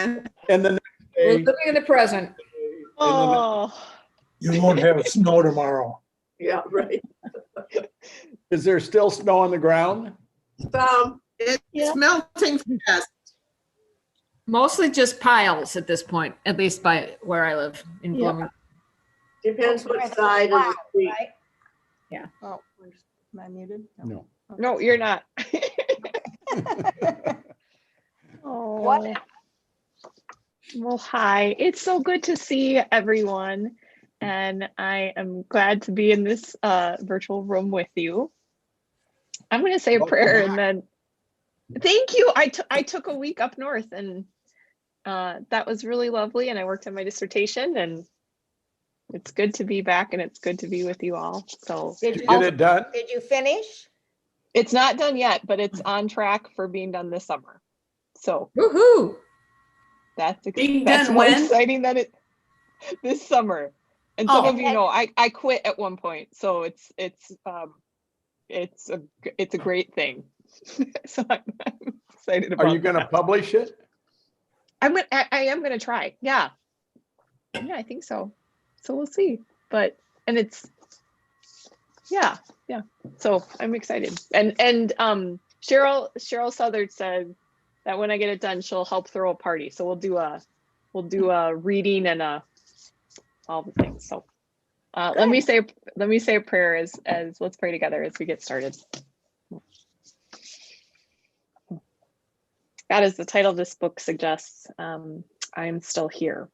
And the next We're day. living in the present. Oh, You won't have snow tomorrow. Yeah, right. Is there still snow on the ground? It's Yeah. melting fast. Mostly just piles at this point, at least by where I live in Yeah. Bloomington. Depends what side of the street. Yeah. Oh, am I muted? No. no, you're not. Oh. What? Well, hi. It's so good to see everyone. And I am glad to be in this virtual room with you. I'm going to say a prayer and then thank you. I took a week up north and that was really lovely. And I worked on my dissertation and it's good to be back and it's good to be with you all. So Did you get it done? Did you finish? it's not done yet, but it's on track for being done this summer. So Woohoo! that's Being that's done more when? exciting than it this summer. And some of you know I quit at one point, so it's a great thing. So I'm excited about. Are you going to publish it? I am gonna try. Yeah, I think so. So we'll see. But and it's yeah. So I'm excited. And Cheryl Southard said that when I get it done, she'll help throw a party. So we'll do a reading and all the things. So let me say a prayer as let's pray together as we get started. God, as the title of this book suggests, I'm still here.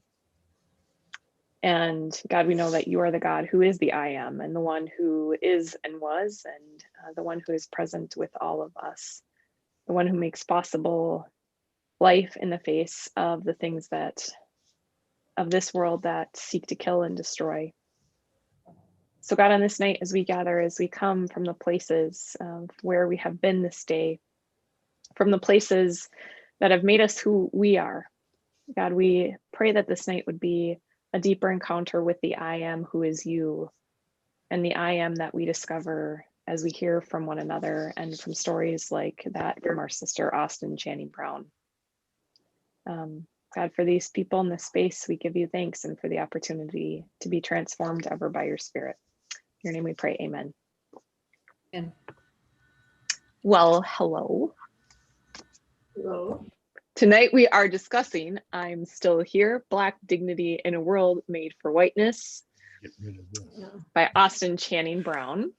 And God, we know that you are the God who is the I am, and the one who is and was, and the one who is present with all of us, the one who makes possible life in the face of the things of this world that seek to kill and destroy. So God, on this night, as we gather, as we come from the places where we have been this day, from the places that have made us who we are, God, we pray that this night would be a deeper encounter with the I am who is you, and the I am that we discover as we hear from one another and from stories like that from our sister Austin Channing Brown. God, for these people in this space, we give you thanks and for the opportunity to be transformed ever by your spirit. In your name we pray, amen. And Well, hello. Hello. Tonight we are discussing I'm Still Here, Black Dignity in a World Made for Whiteness Get rid of this. by Austin Channing Brown.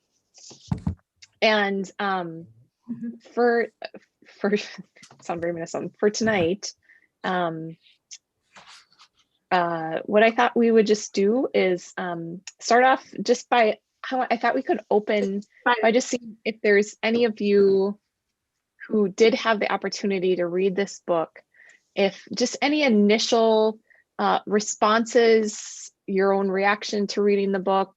And for sound very Minnesotan, for tonight, what I thought we would just do is start off just by how I thought we could open by just seeing if there's any of you who did have the opportunity to read this book, if just any initial responses, your own reaction to reading the book,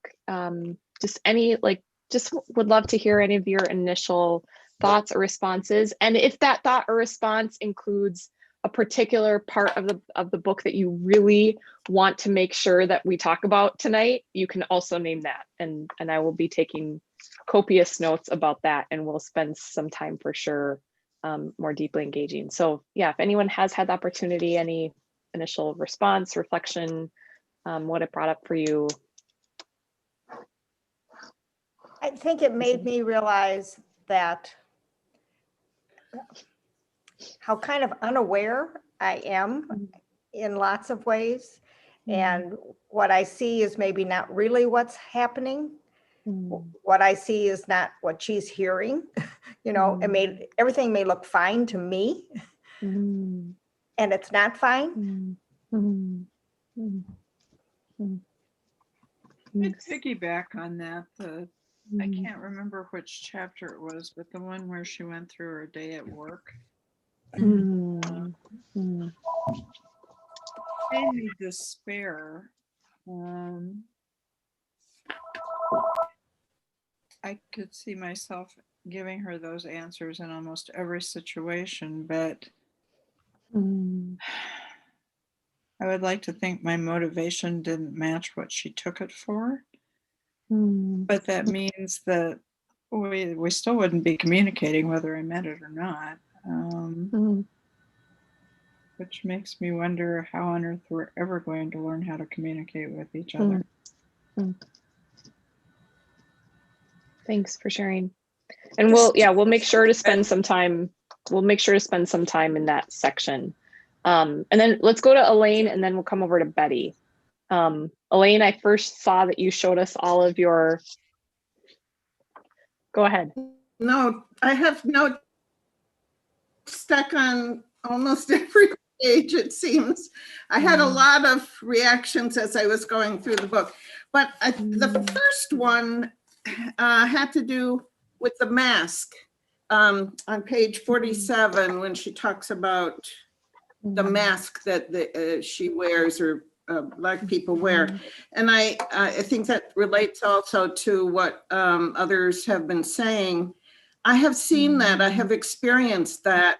just would love to hear any of your initial thoughts or responses. And if that thought or response includes a particular part of the book that you really want to make sure that we talk about tonight, you can also name that. And I will be taking copious notes about that, and we'll spend some time for sure more deeply engaging. So yeah, if anyone has had the opportunity, any initial response, reflection, what it brought up for you. I think it made me realize that how kind of unaware I am in lots of ways. And what I see is maybe not really what's happening. What I see is not what she's hearing. Everything may look fine to me, and it's not fine. I'd piggyback on that. I can't remember which chapter it was, but the one where she went through her day at work. Made me despair. I could see myself giving her those answers in almost every situation, but I would like to think my motivation didn't match what she took it for. But that means that we still wouldn't be communicating whether I meant it or not. which makes me wonder how on earth we're ever going to learn how to communicate with each other. Thanks for sharing. And we'll make sure to spend some time. We'll make sure to spend some time in that section. And then let's go to Elaine, and then we'll come over to Betty. Elaine, I first saw that you showed us all of your. Go ahead. No, I have no stuck on almost every page, it seems. I had a lot of reactions as I was going through the book, but the first one had to do with the mask on page 47 when she talks about the mask that she wears, or Black people wear. And I think that relates also to what others have been saying. I have seen that, I have experienced that.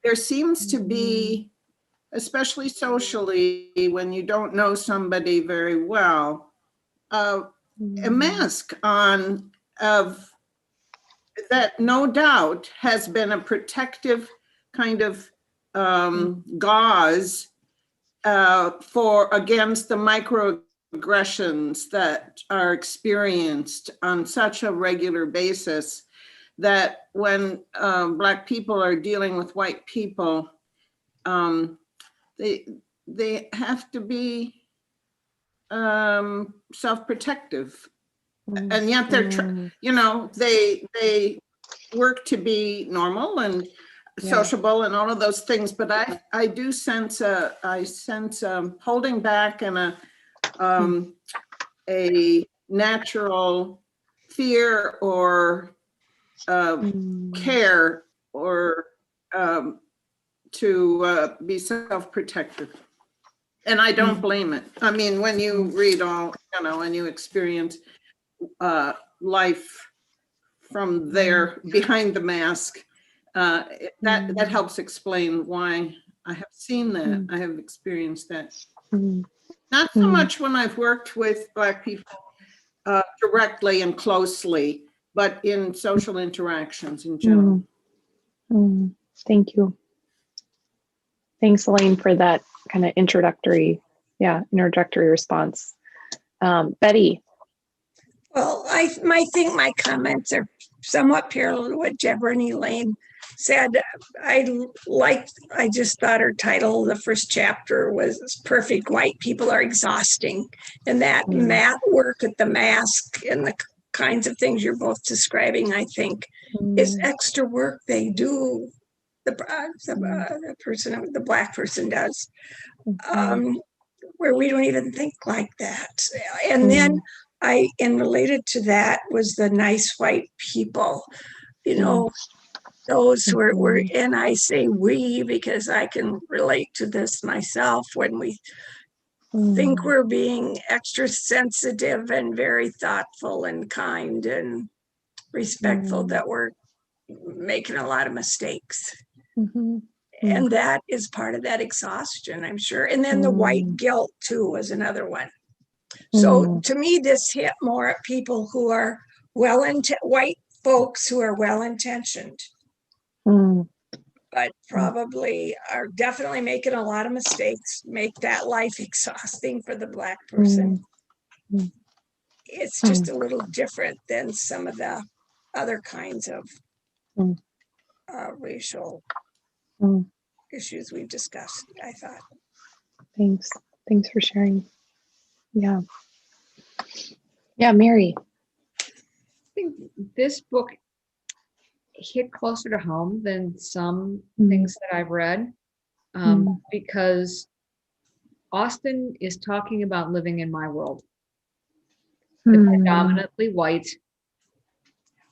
There seems to be, especially socially, when you don't know somebody very well, a mask on of that no doubt has been a protective kind of gauze for against the microaggressions that are experienced on such a regular basis, that when Black people are dealing with white people, they have to be self-protective, and yet they're they work to be normal and sociable and all of those things. But I do sense holding back and a natural fear or care or to be self-protective. And I don't blame it. I mean, when you read all, and you experience life from there behind the mask, that helps explain why I have seen that. I have experienced that. Not so much when I've worked with Black people directly and closely, but in social interactions in general. Thank you. Thanks, Elaine, for that kind of introductory response. Betty. Well, I think my comments are somewhat parallel to what Deborah and Elaine said. I just thought her title, the first chapter, was Perfect White People Are Exhausting. And that mat work at the mask and the kinds of things you're both describing, I think, is extra work they do. The Black person does, where we don't even think like that. And then related to that was the nice white people, those who were, and I say we because I can relate to this myself, when we think we're being extra sensitive and very thoughtful and kind and respectful, that we're making a lot of mistakes. And that is part of that exhaustion, I'm sure. And then the white guilt too was another one. So to me, this hit more at people who are white folks who are well-intentioned, but probably are definitely making a lot of mistakes, make that life exhausting for the Black person. It's just a little different than some of the other kinds of racial issues we've discussed, I thought. Thanks for sharing. Mary. I think this book hit closer to home than some things that I've read, because Austin is talking about living in my world, the predominantly white,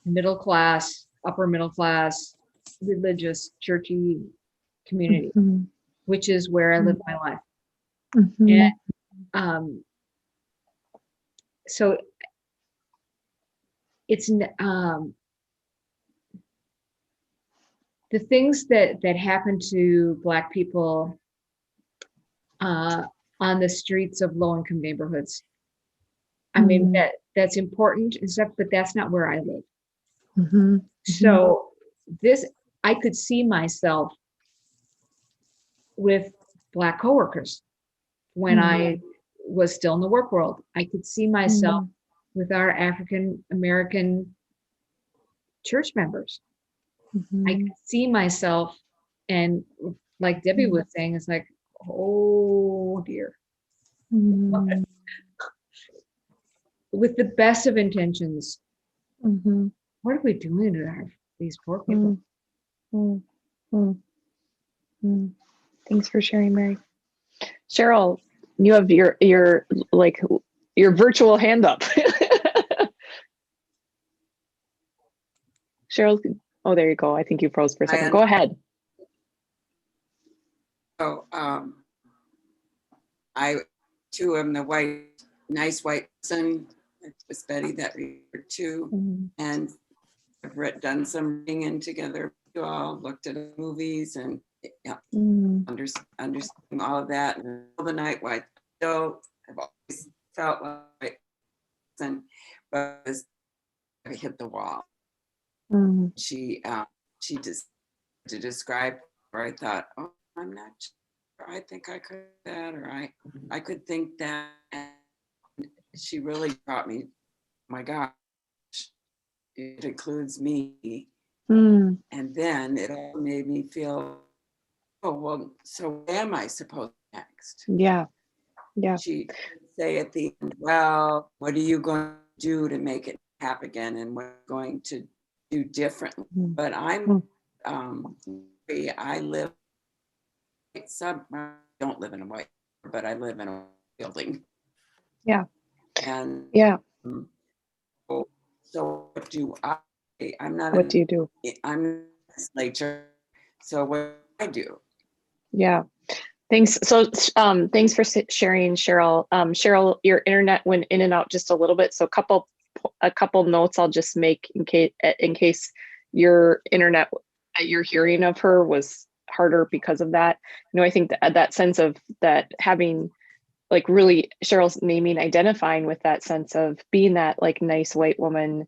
middle class, upper middle class, religious, churchy community, which is where I live my life. And so it's the things that happen to Black people on the streets of low-income neighborhoods. I mean, that's important and stuff, but that's not where I live. So this, I could see myself with Black coworkers when I was still in the work world. I could see myself with our African American church members. I could see myself, and like Debbie was saying, it's like, oh dear. With the best of intentions, what are we doing to these poor people? Thanks for sharing, Mary. Cheryl, you have your like your virtual hand up. Cheryl, oh, there you go. I think you froze for a second. Go ahead. So I too am the nice white person. It was Betty that referred to, and I've done some reading together. You all looked at movies and understanding all of that. And all the night white still I've always felt like but I hit the wall. She just to describe her, I thought, oh, I'm not sure. I think I could that, or I could think that. And she really taught me, my gosh, it includes me. And then it all made me feel, oh, well, so what am I supposed to next? Yeah. She say at the end, well, what are you going to do to make it happen again? And what are you going to do differently? But I'm, I live, I don't live in a white, but I live in a building. Yeah. And so what do I'm not. What do you do? I'm in the legislature. So what do I do? Yeah. Thanks. So thanks for sharing, Cheryl. Cheryl, your internet went in and out just a little bit. So a couple notes I'll just make in case your internet, your hearing of her was harder because of that. You know, I think that sense of that having like really Cheryl's naming, identifying with that sense of being that like nice white woman,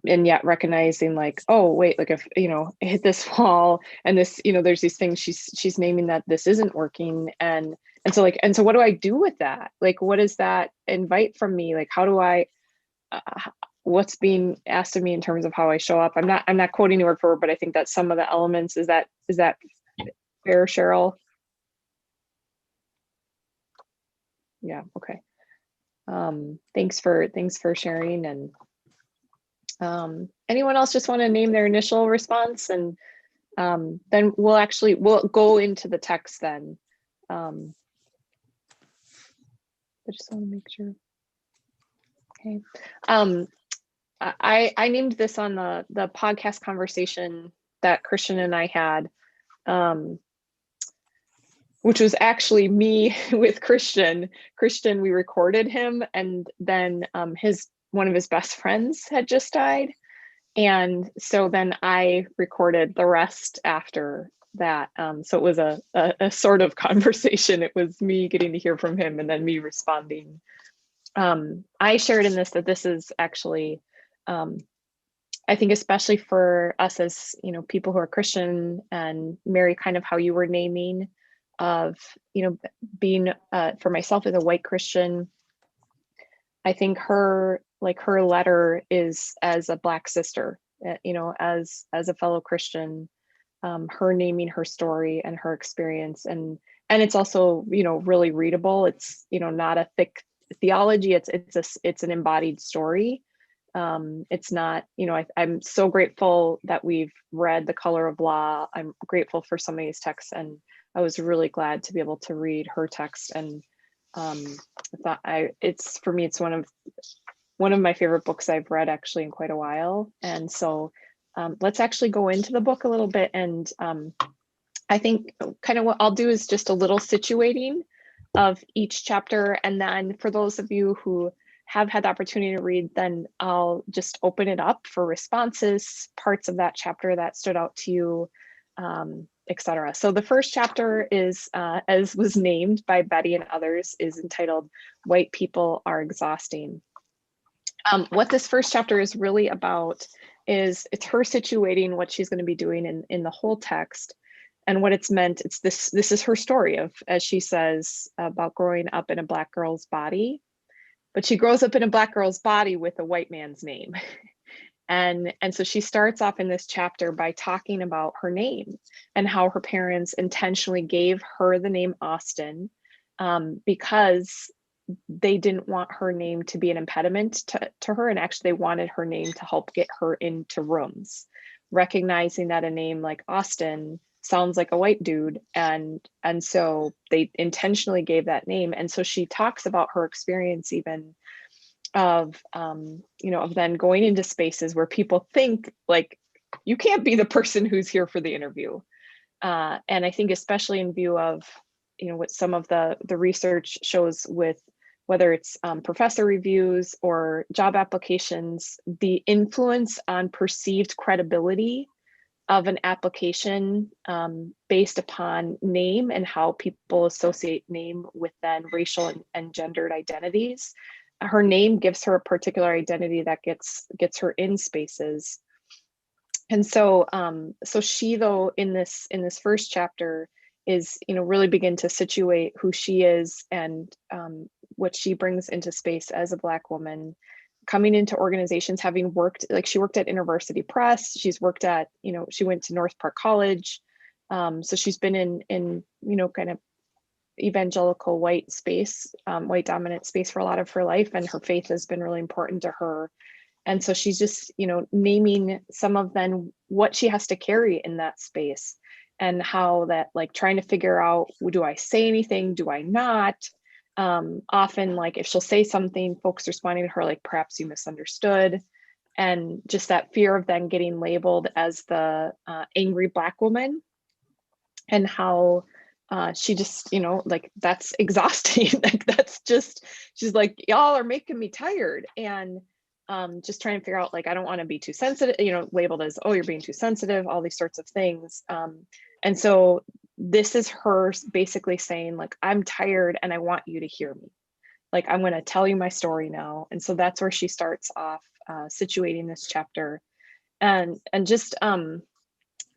and yet recognizing like, oh wait, like if you know I hit this wall and this, you know, there's these things she's naming that this isn't working, and so what do I do with that? Like, what does that invite from me? Like, how do I what's being asked of me in terms of how I show up? I'm not quoting you word for word, but I think that some of the elements is that fair, Cheryl? Yeah, okay. Thanks for sharing. And anyone else just want to name their initial response, and then we'll go into the text then. I just want to make sure. Okay. I named this on the podcast conversation that Christian and I had, which was actually me with Christian. Christian, we recorded him, and then one of his best friends had just died. And so then I recorded the rest after that. So it was a sort of conversation. It was me getting to hear from him and then me responding. I shared in this that this is actually, I think especially for us as, you know, people who are Christian, and Mary, kind of how you were naming of, you know, being for myself as a white Christian, I think her letter is as a Black sister, you know, as a fellow Christian, her naming her story and her experience, and it's also, you know, really readable. It's, you know, not a thick theology. It's an embodied story. It's not, you know, I'm so grateful that we've read The Color of Law. I'm grateful for some of these texts, and I was really glad to be able to read her text. And it's for me, it's one of my favorite books I've read actually in quite a while. And so let's actually go into the book a little bit. And I think kind of what I'll do is just a little situating of each chapter. And then for those of you who have had the opportunity to read, then I'll just open it up for responses, parts of that chapter that stood out to you, etc. So the first chapter is, as was named by Betty and others, is entitled "White People Are Exhausting." What this first chapter is really about is it's her situating what she's going to be doing in the whole text. and what it's meant. It's this is her story of, as she says, about growing up in a Black girl's body, but she grows up in a Black girl's body with a white man's name. And so she starts off in this chapter by talking about her name and how her parents intentionally gave her the name Austin, because they didn't want her name to be an impediment to her, and actually they wanted her name to help get her into rooms, recognizing that a name like Austin sounds like a white dude, and so they intentionally gave that name. And so she talks about her experience even of of then going into spaces where people think like you can't be the person who's here for the interview, and I think especially in view of what some of the research shows with whether it's professor reviews or job applications, the influence on perceived credibility of an application based upon name and how people associate name with then racial and gendered identities. Her name gives her a particular identity that gets her in spaces. And so so she, though, in this first chapter is really begin to situate who she is and what she brings into space as a Black woman, coming into organizations, having worked, like she worked at InterVarsity Press, she's worked at, she went to North Park College. So she's been in kind of evangelical white space, white dominant space for a lot of her life, and her faith has been really important to her. And so she's just, naming some of then what she has to carry in that space, and how that, like, trying to figure out, do I say anything? Do I not? Often, like, if she'll say something, folks responding to her like, perhaps you misunderstood. And just that fear of then getting labeled as the angry Black woman, and how she just, like, that's exhausting. Like, that's just, she's like, y'all are making me tired. And just trying to figure out, like, I don't want to be too sensitive, labeled as, oh, you're being too sensitive, all these sorts of things. And so this is her basically saying, like, I'm tired and I want you to hear me. Like, I'm going to tell you my story now. And so that's where she starts off situating this chapter. And just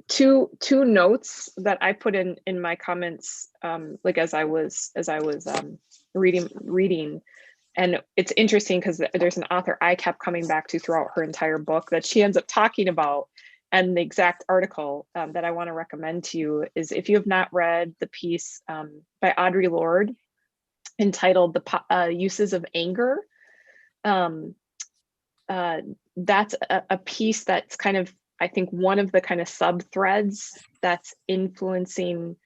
two notes that I put in my comments, like as I was reading. And it's interesting because there's an author I kept coming back to throughout her entire book that she ends up talking about. And the exact article that I want to recommend to you is, if you have not read the piece by Audre Lorde entitled The Uses of Anger, that's a piece that's kind of, I think, one of the kind of sub threads that's influencing,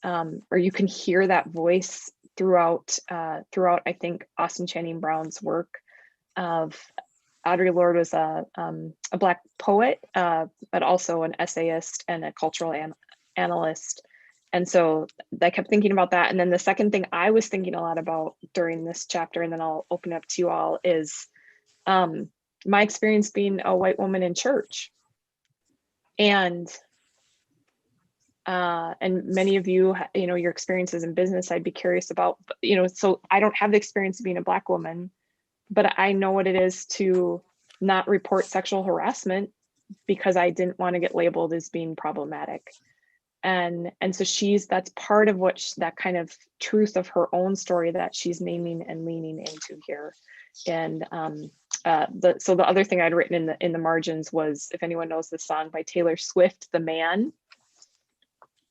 or you can hear that voice throughout, I think, Austin Channing Brown's work. Of Audre Lorde was a Black poet, but also an essayist and a cultural analyst. And so I kept thinking about that. And then the second thing I was thinking a lot about during this chapter, and then I'll open up to you all, is my experience being a white woman in church. And many of you, your experiences in business, I'd be curious about, so I don't have the experience of being a Black woman, but I know what it is to not report sexual harassment because I didn't want to get labeled as being problematic. And so that's part of that kind of truth of her own story that she's naming and leaning into here. And so the other thing I'd written in the margins was, if anyone knows the song by Taylor Swift, "The Man,"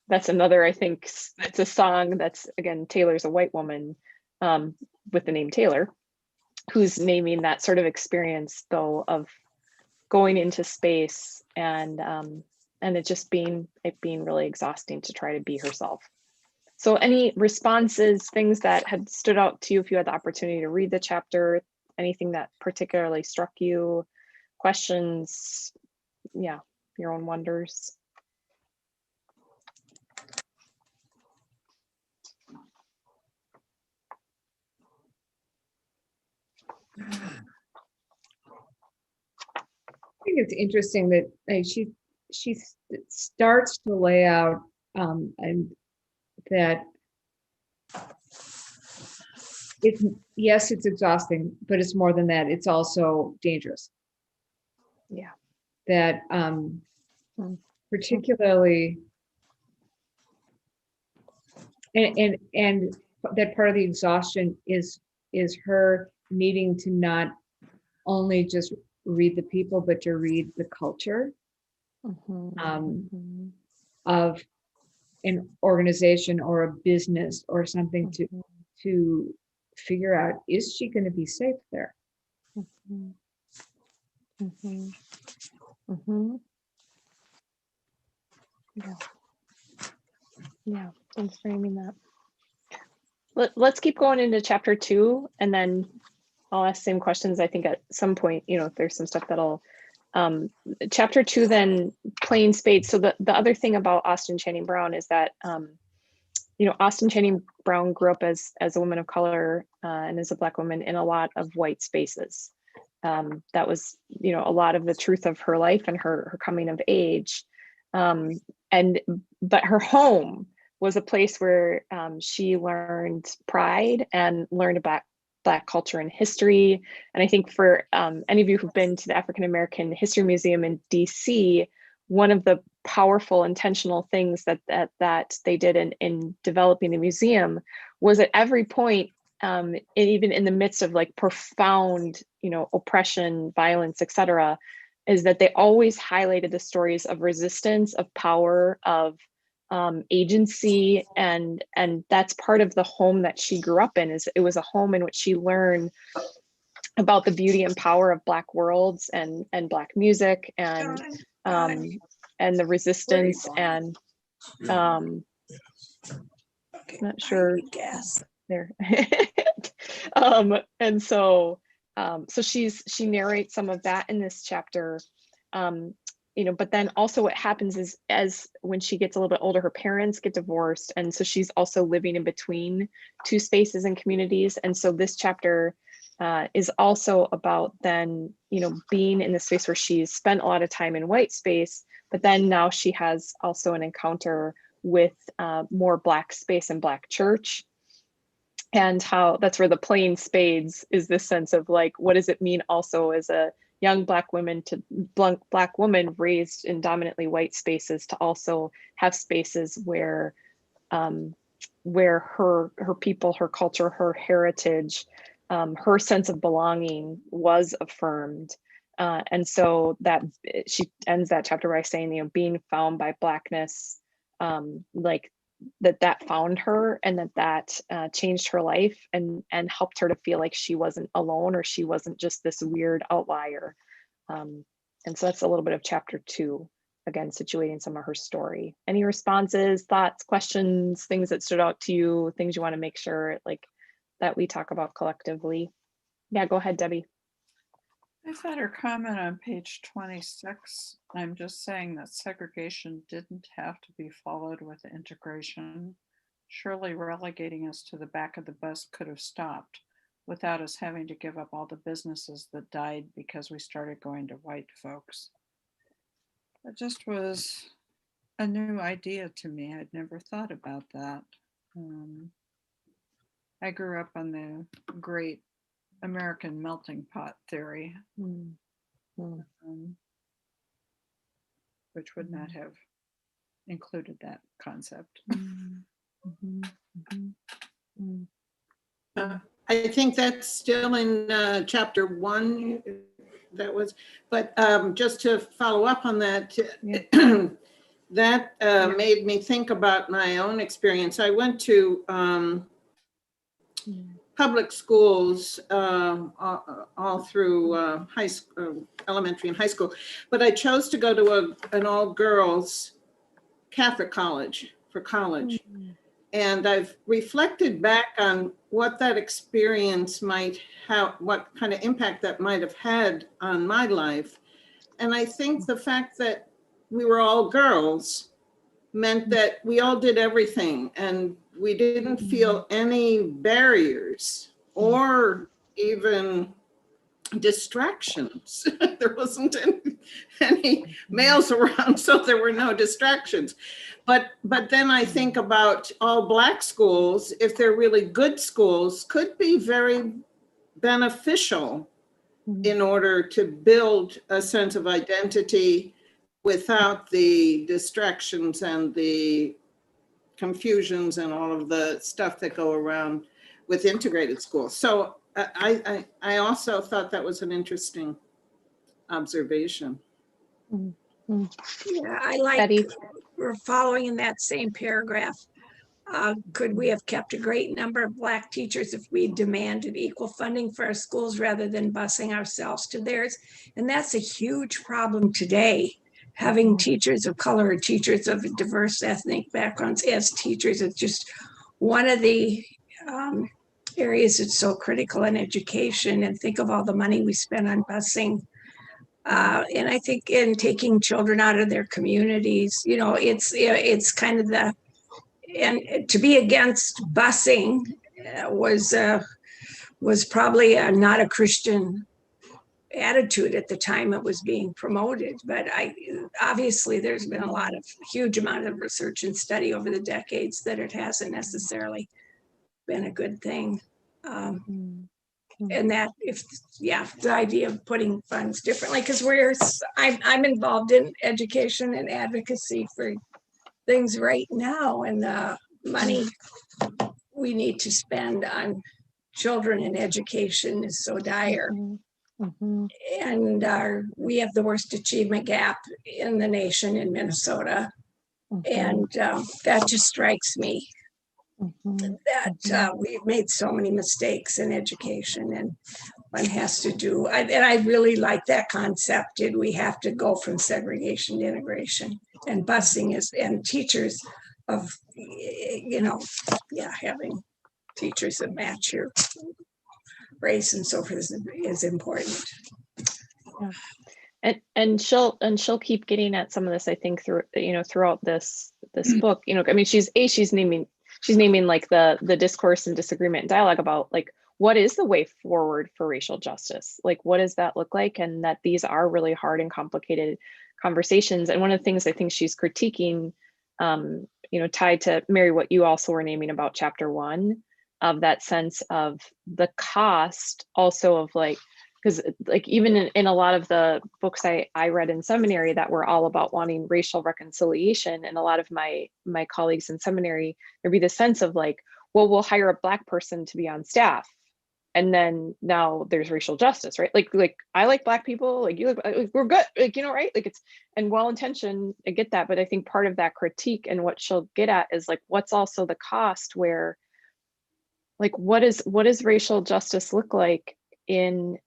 that's another, I think it's a song that's, again, Taylor's a white woman with the name Taylor, who's naming that sort of experience, though, of going into space and it just being really exhausting to try to be herself. So any responses, things that had stood out to you if you had the opportunity to read the chapter, anything that particularly struck you, questions, yeah, your own wonders? I think it's interesting that she starts to lay out and that yes, it's exhausting, but it's more than that. It's also dangerous. Yeah. That particularly And that part of the exhaustion is her needing to not only just read the people, but to read the culture of an organization or a business or something to figure out, is she going to be safe there? Yeah, thanks for naming that. Let's keep going into chapter 2, and then I'll ask the same questions. I think at some point, if there's some stuff that'll chapter 2, then plain spades. So the other thing about Austin Channing Brown is that Austin Channing Brown grew up as a woman of color and as a Black woman in a lot of white spaces. That was a lot of the truth of her life and her coming of age. But her home was a place where she learned pride and learned about Black culture and history. And I think for any of you who've been to the African American History Museum in DC, one of the powerful intentional things that they did in developing the museum was at every point, even in the midst of like profound, oppression, violence, etc., is that they always highlighted the stories of resistance, of power, of agency, and that's part of the home that she grew up in. It was a home in which she learned about the beauty and power of Black worlds and Black music and the resistance and not sure there. And so she narrates some of that in this chapter. But then also what happens is, as when she gets a little bit older, her parents get divorced. And so she's also living in between two spaces and communities. And so this chapter is also about then, being in the space where she's spent a lot of time in white space, but then now she has also an encounter with more Black space and Black church. And how that's where the plain spades is this sense of like, what does it mean also as a young Black woman Black woman raised in dominantly white spaces to also have spaces where her people, her culture, her heritage, her sense of belonging was affirmed. And so that she ends that chapter by saying, being found by Blackness, like that found her, and that changed her life and helped her to feel like she wasn't alone, or she wasn't just this weird outlier. And so that's a little bit of chapter 2, again, situating some of her story. Any responses, thoughts, questions, things that stood out to you, things you want to make sure like that we talk about collectively? Yeah, go ahead, Debbie. I thought her comment on page 26, I'm just saying that segregation didn't have to be followed with integration. Surely relegating us to the back of the bus could have stopped without us having to give up all the businesses that died because we started going to white folks. That just was a new idea to me. I'd never thought about that. I grew up on the great American melting pot theory, which would not have included that concept. I think that's still in chapter 1. That was, but just to follow up on that, that made me think about my own experience. I went to public schools all through high school, elementary and high school, but I chose to go to an all-girls Catholic college for college. And I've reflected back on what that experience might have, what kind of impact that might have had on my life. And I think the fact that we were all girls meant that we all did everything, and we didn't feel any barriers or even distractions. There wasn't any males around, so there were no distractions. But then I think about all Black schools, if they're really good schools, could be very beneficial in order to build a sense of identity without the distractions and the confusions and all of the stuff that go around with integrated schools. So I also thought that was an interesting observation. Yeah, I like, Betty? we're following in that same paragraph. Could we have kept a great number of Black teachers if we demanded equal funding for our schools rather than busing ourselves to theirs? And that's a huge problem today. Having teachers of color or teachers of diverse ethnic backgrounds as teachers is just one of the areas that's so critical in education. And think of all the money we spend on busing. And I think in taking children out of their communities, you know, it's kind of the, and to be against busing was probably not a Christian attitude at the time it was being promoted. But obviously there's been a huge amount of research and study over the decades that it hasn't necessarily been a good thing. And that the idea of putting funds differently, because I'm involved in education and advocacy for things right now, and the money we need to spend on children and education is so dire. And we have the worst achievement gap in the nation in Minnesota. And that just strikes me that we've made so many mistakes in education, and one has to do, and I really like that concept. Did we have to go from segregation to integration? And busing and teachers of, having teachers that match your race and so forth is important. And she'll keep getting at some of this, I think, throughout this book. I mean, she's naming like the discourse and disagreement and dialogue about like what is the way forward for racial justice? Like, what does that look like? And that these are really hard and complicated conversations. And one of the things I think she's critiquing, tied to Mary, what you also were naming about chapter 1, of that sense of the cost also of like, because like even in a lot of the books I read in seminary that were all about wanting racial reconciliation, and a lot of my colleagues in seminary, there'd be the sense of like, well, we'll hire a Black person to be on staff, and then now there's racial justice, right? Like I like Black people, like you look, like, we're good, like, right? Like it's, and well-intentioned, I get that, but I think part of that critique and what she'll get at is like, what's also the cost where, like, what does racial justice look like in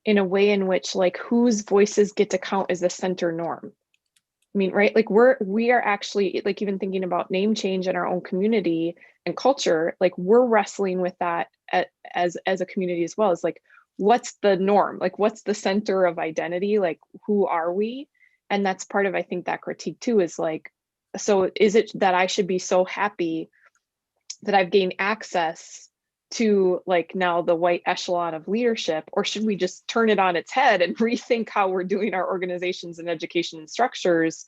a way in which like whose voices get to count as the center norm? I mean, right? Like we are actually, like, even thinking about name change in our own community and culture, like we're wrestling with that as a community as well. As like, what's the norm? Like, what's the center of identity? Like, who are we? And that's part of, I think, that critique too, is like, so is it that I should be so happy that I've gained access to like now the white echelon of leadership, or should we just turn it on its head and rethink how we're doing our organizations and education and structures,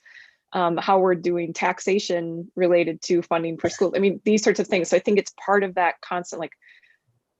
how we're doing taxation related to funding for schools? I mean, these sorts of things. So I think it's part of that constant, like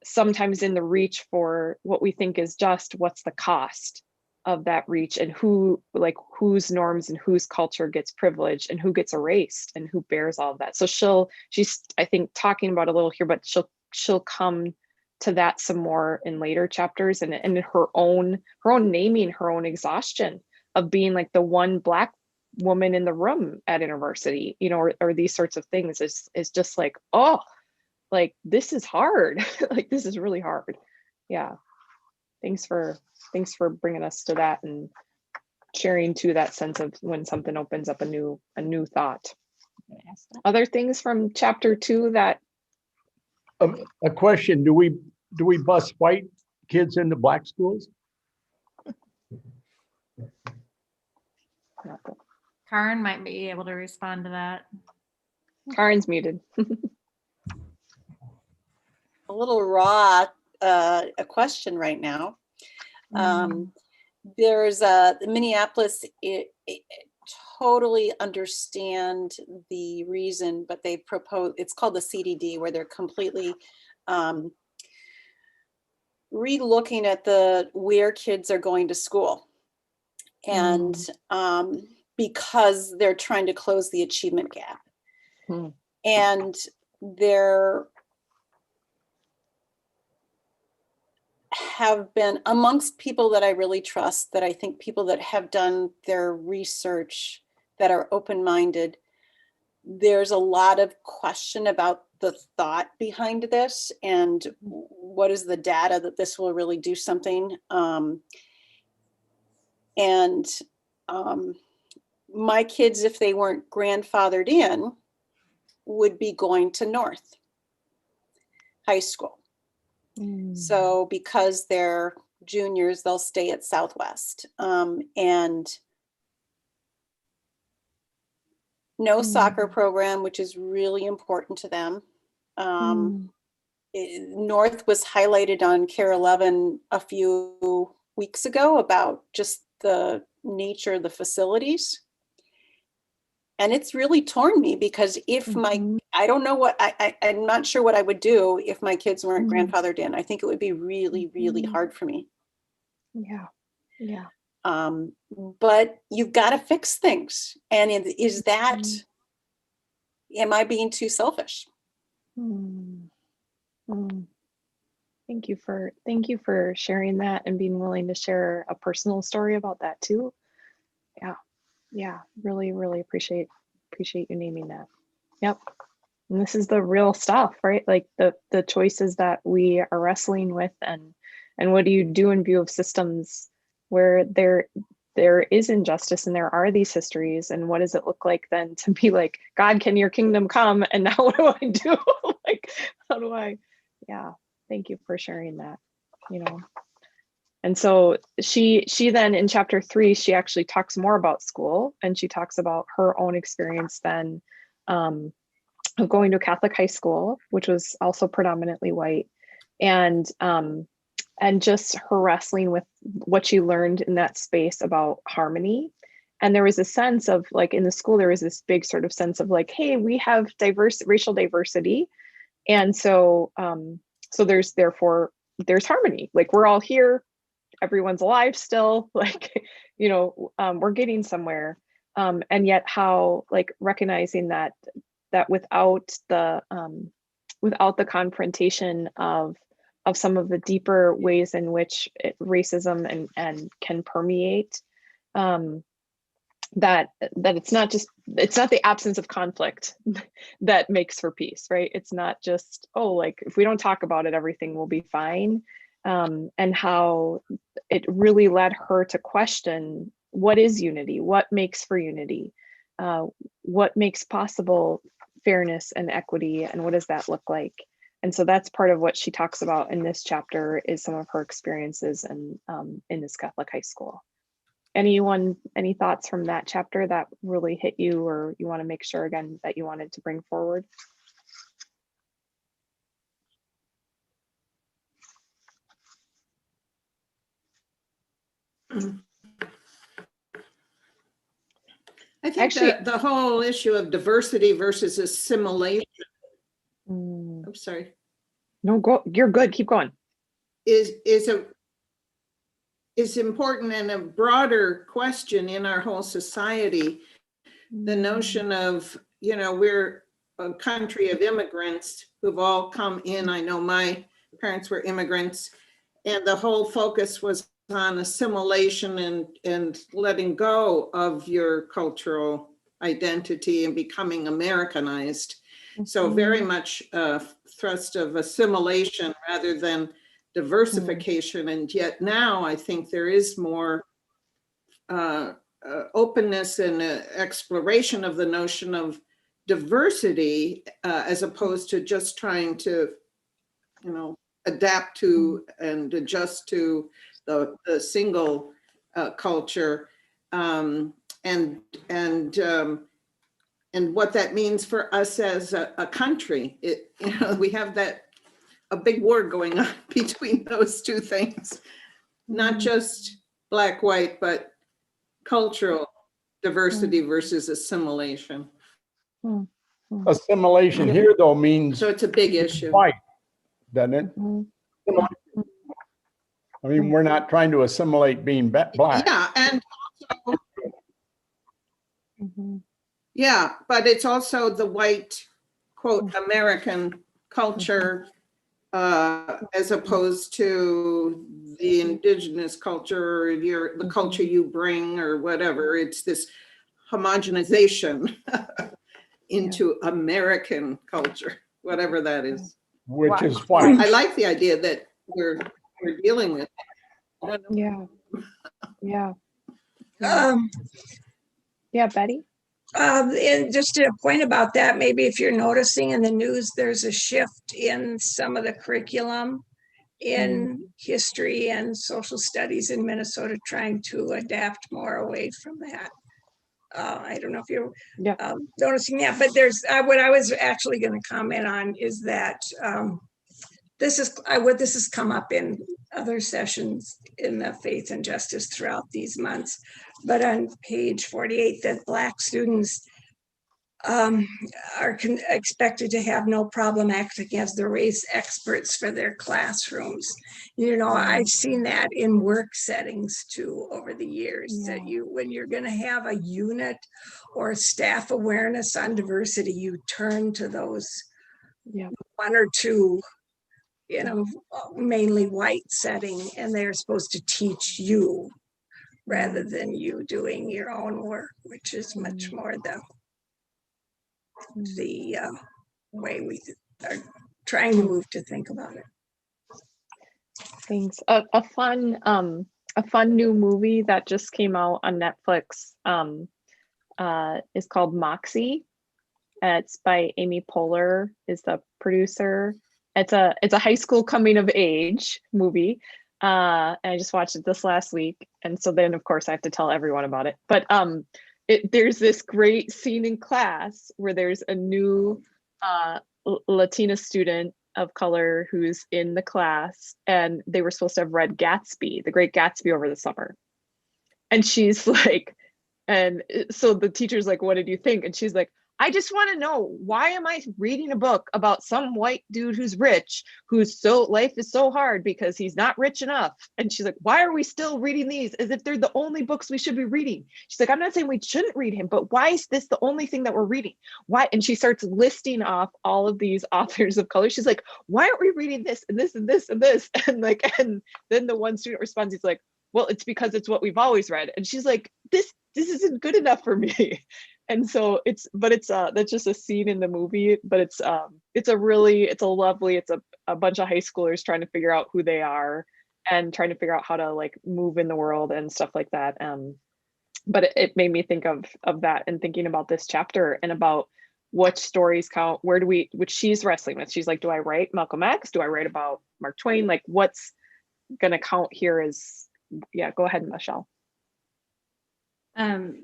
sometimes in the reach for what we think is just, what's the cost of that reach, and whose norms and whose culture gets privileged and who gets erased and who bears all of that. So she's I think talking about a little here, but she'll come to that some more in later chapters, and her own naming her own exhaustion of being like the one Black woman in the room at university, or these sorts of things is just like, oh, like this is hard. Like this is really hard. Yeah. Thanks for bringing us to that and sharing to that sense of when something opens up a new thought. Other things from chapter 2 that A question, do we bus white kids into Black schools? Karen might be able to respond to that. Karen's muted. A little raw a question right now. There's Minneapolis, it totally understand the reason, but they propose, it's called the CDD, where they're completely re-looking at where kids are going to school. And because they're trying to close the achievement gap. And there have been, amongst people that I really trust, that I think people that have done their research, that are open-minded, there's a lot of question about the thought behind this and what is the data that this will really do something. My kids, if they weren't grandfathered in, would be going to North High School. So because they're juniors, they'll stay at Southwest. And no soccer program, which is really important to them. North was highlighted on Care 11 a few weeks ago about just the nature of the facilities. And it's really torn me because if I don't know what, I'm not sure what I would do if my kids weren't grandfathered in. I think it would be really, really hard for me. Yeah. Yeah. But you've got to fix things. And is that, am I being too selfish? Thank you for sharing that and being willing to share a personal story about that too. Yeah, really, really appreciate you naming that. Yep. And this is the real stuff, right? Like the choices that we are wrestling with, and what do you do in view of systems where there is injustice and there are these histories, and what does it look like then to be like, God, can your kingdom come? And now what do I do? Like, how do I? Yeah, thank you for sharing that, And so she then in chapter 3, she actually talks more about school, and she talks about her own experience then of going to a Catholic high school, which was also predominantly white, and just her wrestling with what she learned in that space about harmony. And there was a sense of like in the school, there was this big sort of sense of like, hey, we have racial diversity. And so there's harmony. Like we're all here, everyone's alive still, like, we're getting somewhere. And yet how like recognizing that without the confrontation of some of the deeper ways in which racism and can permeate, that it's not the absence of conflict that makes for peace, right? It's not just, oh, like if we don't talk about it, everything will be fine. And how it really led her to question, what is unity? What makes for unity? What makes possible fairness and equity? And what does that look like? And so that's part of what she talks about in this chapter, is some of her experiences in this Catholic high school. Any thoughts from that chapter that really hit you, or you want to make sure again that you wanted to bring forward? I think Actually, that the whole issue of diversity versus assimilation, I'm sorry, no, go, you're good, keep going. is important and a broader question in our whole society. The notion of, we're a country of immigrants who've all come in. I know my parents were immigrants, and the whole focus was on assimilation and letting go of your cultural identity and becoming Americanized. So very much a thrust of assimilation rather than diversification. And yet now I think there is more openness and exploration of the notion of diversity as opposed to just trying to, adapt to and adjust to the single culture, and what that means for us as a country. We have a big war going on between those two things, not just black, white, but cultural diversity versus assimilation. Assimilation here though means So it's a big issue. white, doesn't it? I mean, we're not trying to assimilate being black. Yeah, and also, yeah, but it's also the white quote, American culture as opposed to the indigenous culture or the culture you bring or whatever. It's this homogenization into American culture, whatever that is. which is I fine. like the idea that we're dealing with. I don't know. Yeah. Um, Yeah, Betty? And just a point about that, maybe if you're noticing in the news, there's a shift in some of the curriculum in history and social studies in Minnesota, trying to adapt more away from that. I don't know if you're noticing that, but there's what I was actually going to comment on is that this has come up in other sessions in the faith and justice throughout these months, but on page 48, that Black students are expected to have no problem acting as the race experts for their classrooms. You know, I've seen that in work settings too over the years, that when you're going to have a unit or staff awareness on diversity, you turn to those one or two, you know, mainly white setting, and they're supposed to teach you rather than you doing your own work, which is much more the way we are trying to move to think about it. Thanks. A fun new movie that just came out on Netflix is called Moxie. It's by Amy Poehler is the producer. It's a high school coming of age movie. And I just watched it this last week. And so then of course I have to tell everyone about it. But there's this great scene in class where there's a new Latina student of color who's in the class, and they were supposed to have read Gatsby, The Great Gatsby, over the summer. And she's like, and so the teacher's like, what did you think? And she's like, I just want to know, why am I reading a book about some white dude who's rich, life is so hard because he's not rich enough? And she's like, why are we still reading these as if they're the only books we should be reading? She's like, I'm not saying we shouldn't read him, but why is this the only thing that we're reading? Why? And she starts listing off all of these authors of color. She's like, why aren't we reading this and this and this and this? And then the one student responds, he's like, well, it's because it's what we've always read. And she's like, this isn't good enough for me. And so that's just a scene in the movie, but it's a bunch of high schoolers trying to figure out who they are and trying to figure out how to like move in the world and stuff like that. But it made me think of that and thinking about this chapter and about what stories count, which she's wrestling with. She's like, do I write Malcolm X? Do I write about Mark Twain? Like what's gonna count here is, go ahead, Michelle.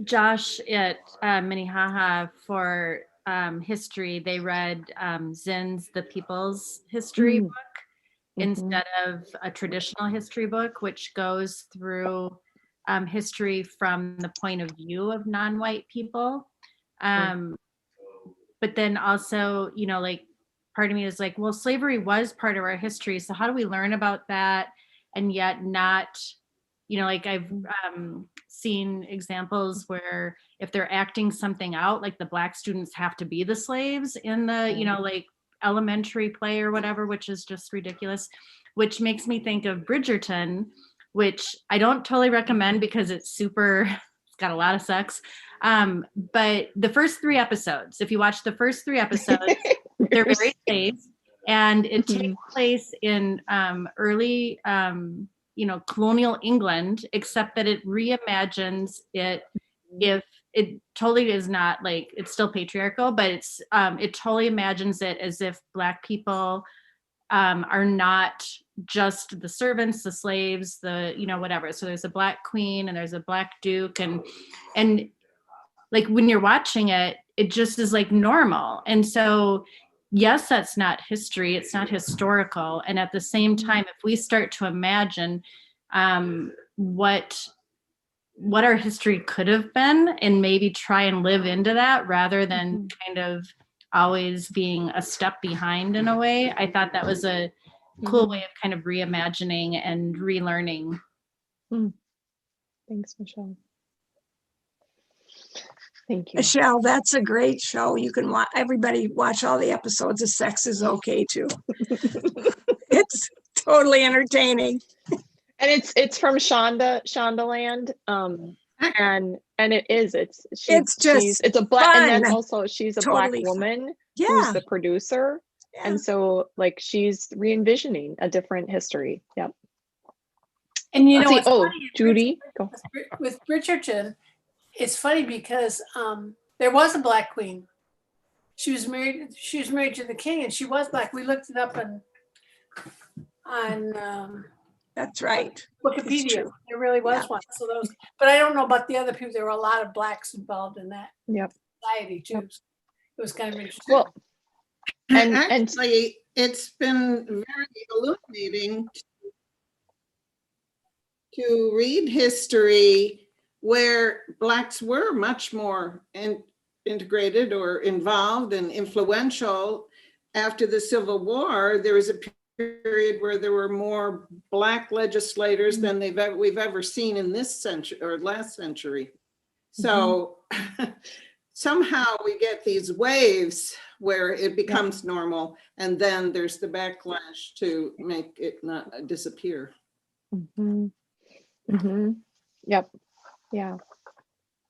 Josh at Minnehaha for history, they read Zinn's The People's History book instead of a traditional history book, which goes through history from the point of view of non-white people. But then also, like part of me is like, well, slavery was part of our history. So how do we learn about that and yet not, like I've seen examples where if they're acting something out, like the Black students have to be the slaves in the, like elementary play or whatever, which is just ridiculous, which makes me think of Bridgerton, which I don't totally recommend because it's got a lot of sex. But the first 3 episodes, if you watch the first 3 episodes, they're very safe. And it takes place in early colonial England, except that it reimagines it. If it totally is not like, it's still patriarchal, but it totally imagines it as if Black people are not just the servants, the slaves, the whatever. So there's a Black queen and there's a Black duke, and like when you're watching it, it just is like normal. And so yes, that's not history, it's not historical. And at the same time, if we start to imagine what our history could have been and maybe try and live into that rather than kind of always being a step behind in a way, I thought that was a cool way of kind of reimagining and relearning. Thanks, Michelle. Thank you. Michelle, that's a great show. You can watch, everybody watch all the episodes of Sex is Okay too. It's totally entertaining. And it's from Shondaland. And It's just it's a black, and then fun. also she's a Totally black fun. woman Yeah. who's the producer. Yeah. And so like she's re-envisioning a different history. Yep. And you know, See, what's funny, Judy, go. with Bridgerton, it's funny because there was a black queen. She was married to the king, and she was black. We looked it up on That's right. Wikipedia. There really was one. So those, but I don't know about the other people. There were a lot of blacks involved in that society too. So it was kind of interesting. Well, and actually, it's been very illuminating to read history where blacks were much more integrated or involved and influential. After the Civil War, there was a period where there were more black legislators than we've ever seen in this century or last century. So somehow we get these waves where it becomes normal, and then there's the backlash to make it not disappear. Yep. Yeah.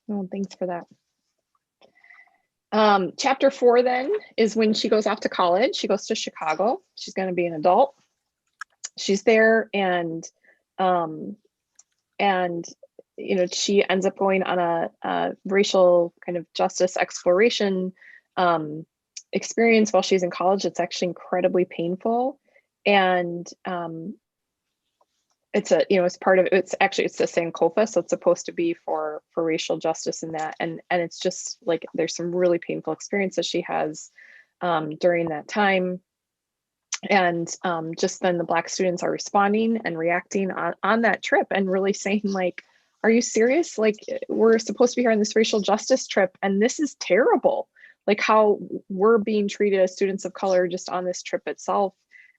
Well, thanks for that. Chapter 4 then is when she goes off to college. She goes to Chicago. She's going to be an adult. She's there, and you know, she ends up going on a racial kind of justice exploration experience while she's in college. It's actually incredibly painful, and it's a, you know, it's part of, it's a Sankofa, so it's supposed to be for racial justice in that, and it's just like there's some really painful experiences she has during that time, and just then the Black students are responding and reacting on that trip and really saying like, are you serious? Like, we're supposed to be here on this racial justice trip, and this is terrible. Like how we're being treated as students of color just on this trip itself,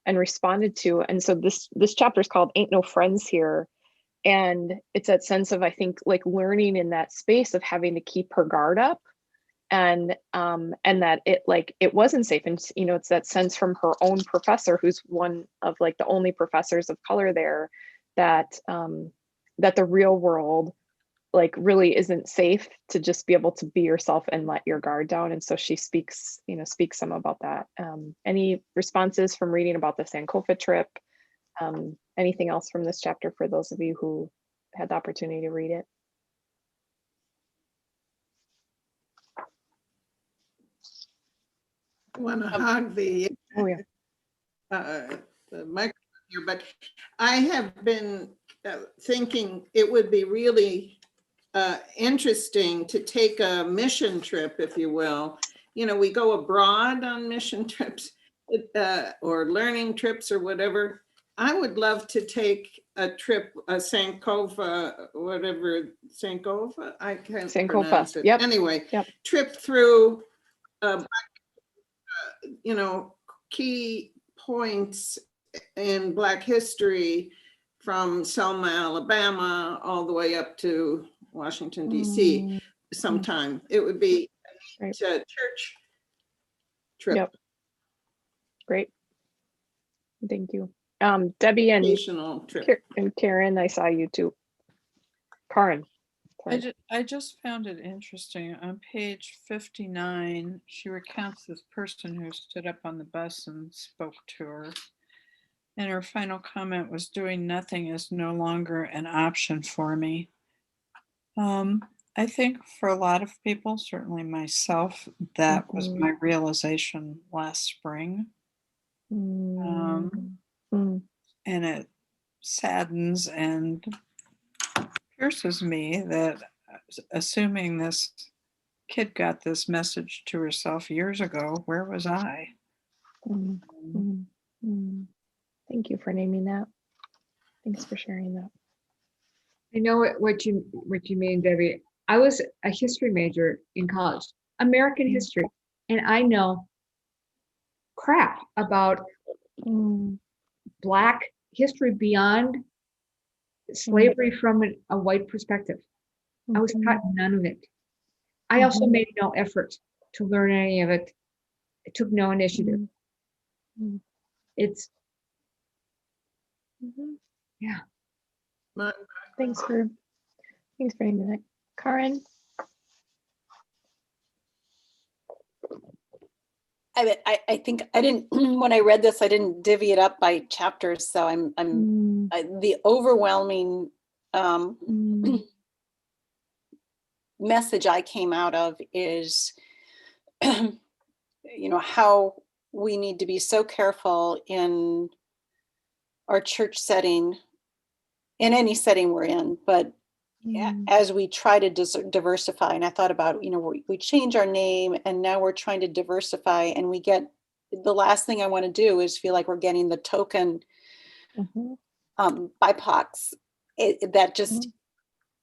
and responded to. And so this chapter is called Ain't No Friends Here. And it's that sense of, I think, like learning in that space of having to keep her guard up, and that it wasn't safe. And, you know, it's that sense from her own professor, who's one of like the only professors of color there, that that the real world like really isn't safe to just be able to be yourself and let your guard down. And so she speaks some about that. Any responses from reading about the Sankofa trip? Anything else from this chapter for those of you who had the opportunity to read it? I want to hug the microphone here, but I have been thinking it would be really interesting to take a mission trip, if you will. You know, we go abroad on mission trips or learning trips or whatever. I would love to take a trip, a Sankofa, whatever, Sankofa? I can't pronounce it. Yep. Anyway, trip through, you know, key points in Black history from Selma, Alabama, all the way up to Washington, D.C. sometime. It would be a church trip. Yep. Great. Thank you. Debbie and Karen, I saw you too. Karen. I just found it interesting. On page 59, she recounts this person who stood up on the bus and spoke to her. And her final comment was, "Doing nothing is no longer an option for me." I think for a lot of people, certainly myself, that was my realization last spring. And it saddens and pierces me that, assuming this kid got this message to herself years ago, where was I? Thank you for naming that. Thanks for sharing that. I know what you mean, Debbie. I was a history major in college, American history, and I know crap about Black history beyond slavery from a white perspective. I was taught none of it. I also made no effort to learn any of it. I took no initiative. It's, yeah. Thanks for naming that. Karen? I think I didn't, when I read this, I didn't divvy it up by chapters. So the overwhelming message I came out of is, how we need to be so careful in our church setting, in any setting we're in, but as we try to diversify. And I thought about, we change our name and now we're trying to diversify, and we get, the last thing I want to do is feel like we're getting the token BIPOCs. That just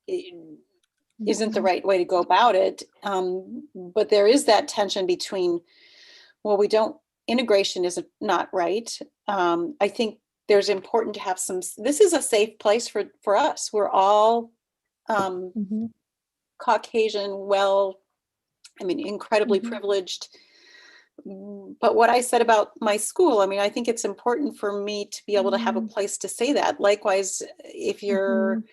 isn't the right way to go about it. But there is that tension between, integration is not right. I think there's important to have this is a safe place for us. We're all Caucasian, incredibly privileged. But what I said about my school, I think it's important for me to be able to have a place to say that. Likewise, if you're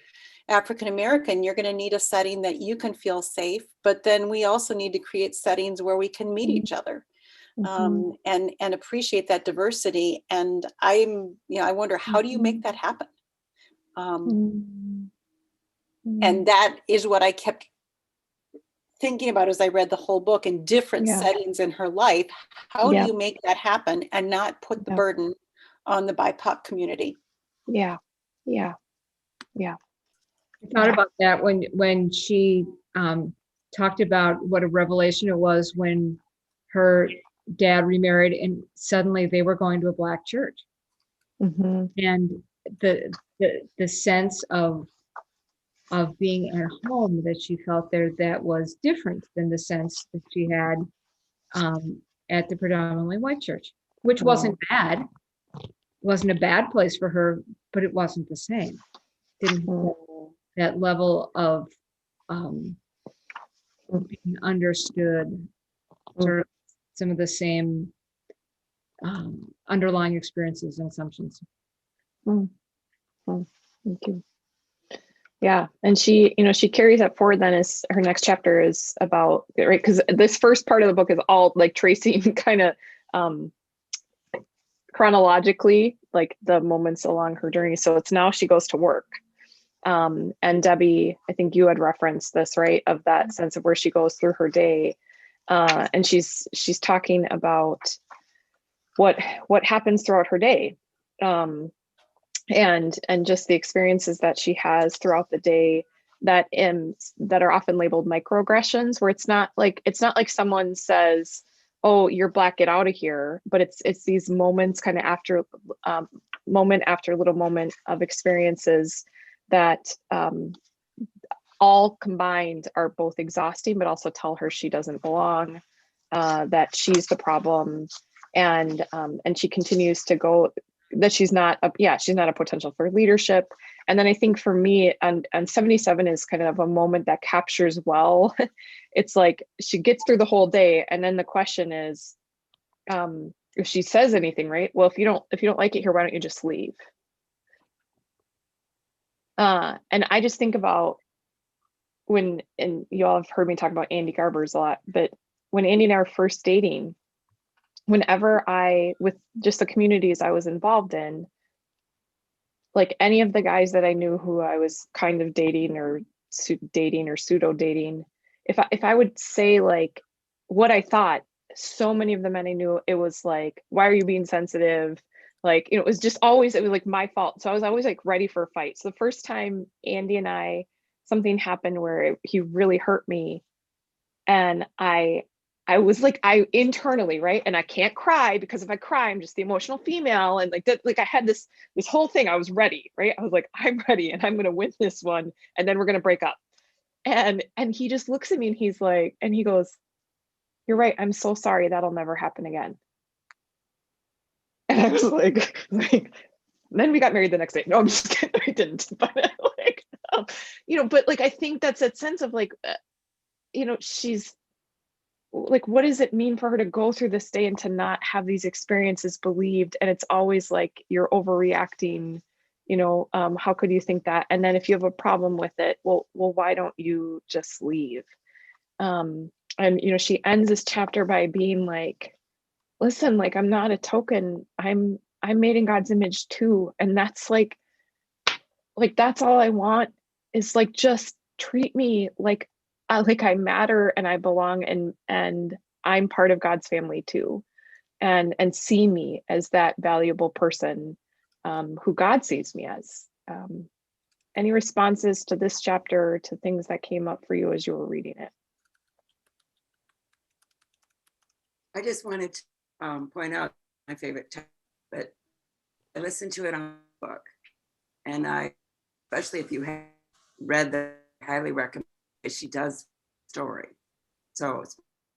African American, you're going to need a setting that you can feel safe, but then we also need to create settings where we can meet each other. And appreciate that diversity. And I wonder, how do you make that happen? And that is what I kept thinking about as I read the whole book in different settings in her life. How do you make that happen and not put the burden on the BIPOC community? Yeah. I thought about that when she talked about what a revelation it was when her dad remarried and suddenly they were going to a Black church. And the sense of being at home that she felt there, that was different than the sense that she had at the predominantly white church, which wasn't bad. Wasn't a bad place for her, but it wasn't the same. Didn't have that level of being understood, sort of some of the same underlying experiences and assumptions. Thank you. Yeah, and she carries that forward. Then as her next chapter is about, right, because this first part of the book is all like tracing kind of chronologically, like the moments along her journey. So it's now she goes to work. And Debbie, I think you had referenced this, right, of that sense of where she goes through her day. And she's talking about what happens throughout her day. And just the experiences that she has throughout the day that are often labeled microaggressions, where it's not like someone says, "Oh, you're Black, get out of here," but it's these moments kind of after moment after little moment of experiences that all combined are both exhausting, but also tell her she doesn't belong, that she's the problem, and she continues to go, that she's not a potential for leadership. And then I think for me, and 77 is kind of a moment that captures well. It's like she gets through the whole day, and then the question is, if she says anything, right? Well, if you don't like it here, why don't you just leave? And I just think about and you all have heard me talk about Andy Garbers a lot, but when Andy and I were first dating, whenever with just the communities I was involved in, like any of the guys that I knew who I was kind of dating or pseudo dating, if I would say like what I thought, so many of the men I knew, it was like, why are you being sensitive? Like, it was like my fault. So I was always like ready for a fight. So the first time Andy and I, something happened where he really hurt me, and I was like, I internally, right? And I can't cry, because if I cry, I'm just the emotional female. And like that, like I had this whole thing, I was ready, right? I was like, I'm ready and I'm going to win this one. And then we're going to break up. And he just looks at me and he's like, and he goes, "You're right. I'm so sorry. That'll never happen again." And I was like, then we got married the next day. No, I'm just kidding. I didn't. But like, but like, I think that's that sense of like, she's like, what does it mean for her to go through this day and to not have these experiences believed? And it's always like, you're overreacting, how could you think that? And then if you have a problem with it, well, why don't you just leave? And she ends this chapter by being like, listen, like, I'm not a token. I'm made in God's image too. And that's like that's all I want, is like, just treat me like I matter and I belong, and I'm part of God's family too. And see me as that valuable person who God sees me as. Any responses to this chapter, to things that came up for you as you were reading it? I just wanted to point out my favorite text, but I listened to it on the book, and especially if you have read the, highly recommend it. She does story. So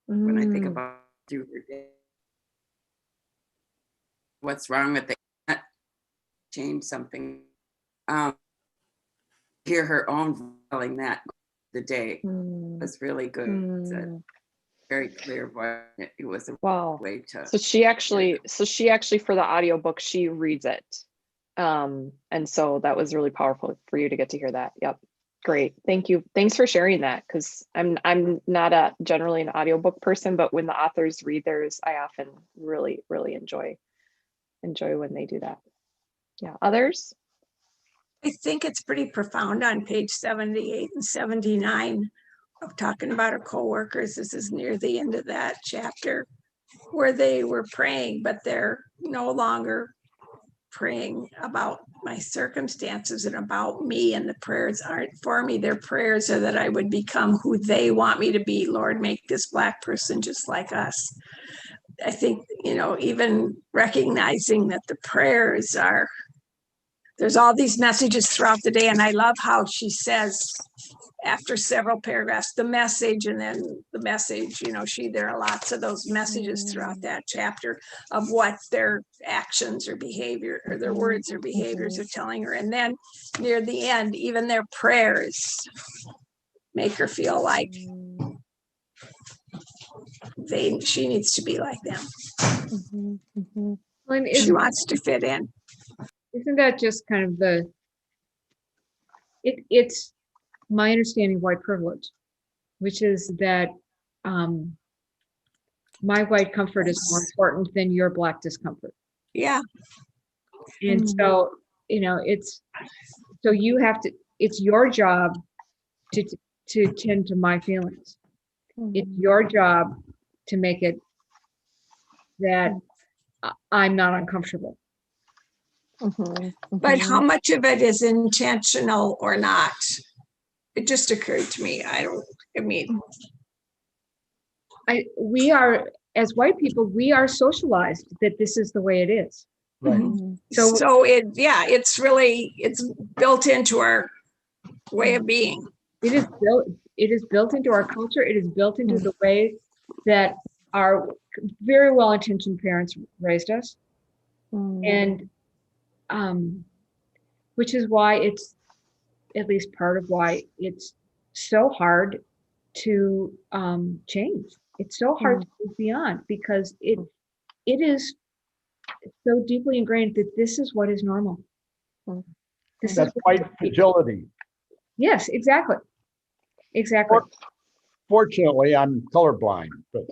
when I think about through her day, what's wrong with it, change something. Hear her own telling that the day was really good. It's a very clear voice. It was a way to. So she actually for the audiobook, she reads it. And so that was really powerful for you to get to hear that. Yep. Great. Thank you. Thanks for sharing that, because I'm not generally an audiobook person, but when the authors read theirs, I often really, really enjoy when they do that. Yeah. Others? I think it's pretty profound on page 78 and 79 of talking about our coworkers. This is near the end of that chapter, where they were praying, but they're no longer praying about my circumstances and about me, and the prayers aren't for me. Their prayers are that I would become who they want me to be. Lord, make this Black person just like us. I think, even recognizing that the prayers are, there's all these messages throughout the day, and I love how she says after several paragraphs, the message, and then the message, there are lots of those messages throughout that chapter of what their actions or behavior, or their words or behaviors are telling her. And then near the end, even their prayers make her feel like she needs to be like them. Well, She wants to fit in. Isn't that just kind of it's my understanding of white privilege, which is that my white comfort is more important than your Black discomfort. Yeah. And so, it's your job to tend to my feelings. It's your job to make it that I'm not uncomfortable. But how much of it is intentional or not? It just occurred to me. We are, as white people, we are socialized that this is the way it is. Right. So it's built into our way of being. It is built into our culture. It is built into the way that our very well-intentioned parents raised us. And which is why it's, at least part of why it's so hard to change. It's so hard to move beyond, because it is so deeply ingrained that this is what is normal. That's white fragility. Yes, exactly. Exactly. Fortunately, I'm colorblind, but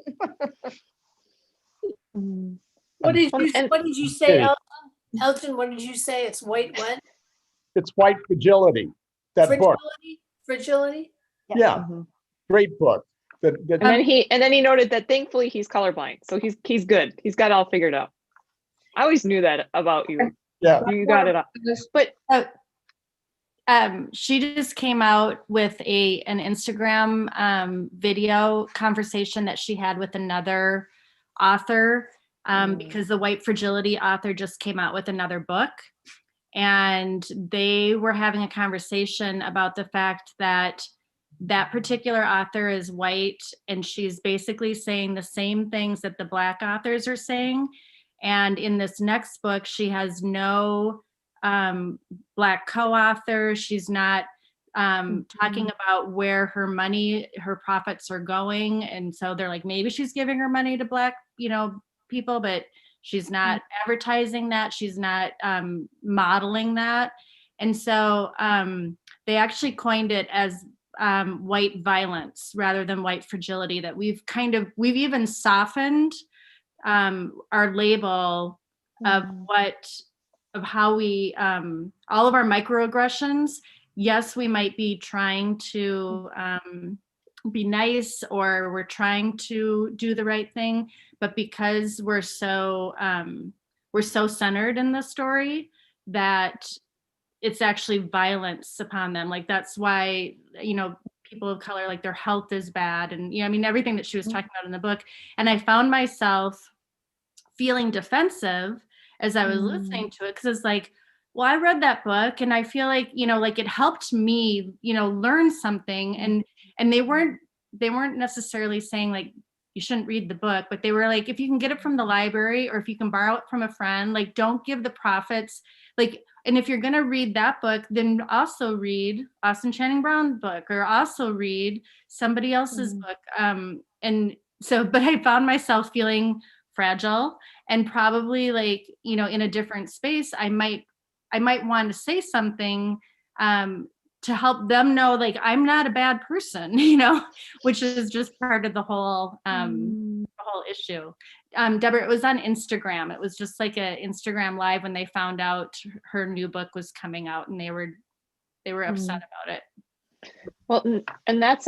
What did you say, Elton? Elton, what did you say? It's white what? it's white fragility. That book. Fragility? Yeah. Great book. And then he noted that thankfully he's colorblind, so he's good. He's got it all figured out. I always knew that about you. Yeah, you got it up. But she just came out with an Instagram video conversation that she had with another author, because the White Fragility author just came out with another book, and they were having a conversation about the fact that that particular author is white, and she's basically saying the same things that the Black authors are saying. And in this next book, she has no Black co-author. She's not talking about where her money, her profits are going. And so they're like, maybe she's giving her money to Black, people, but she's not advertising that. She's not modeling that. And so they actually coined it as white violence rather than white fragility, that we've even softened our label of how we, all of our microaggressions. Yes, we might be trying to be nice, or we're trying to do the right thing, but because we're so centered in the story that it's actually violence upon them. Like, that's why, people of color, like, their health is bad. And, everything that she was talking about in the book. And I found myself feeling defensive as I was listening to it, because it's like, well, I read that book and I feel like, like it helped me, learn something. And they weren't necessarily saying like, you shouldn't read the book, but they were like, if you can get it from the library, or if you can borrow it from a friend, like, don't give the profits. Like, and if you're going to read that book, then also read Austin Channing Brown's book, or also read somebody else's book. And so, but I found myself feeling fragile, and probably like, in a different space, I might want to say something to help them know, like, I'm not a bad person, which is just part of the whole issue. Deborah, it was on Instagram. It was just like a Instagram live when they found out her new book was coming out, and they were upset about it. Well, and that's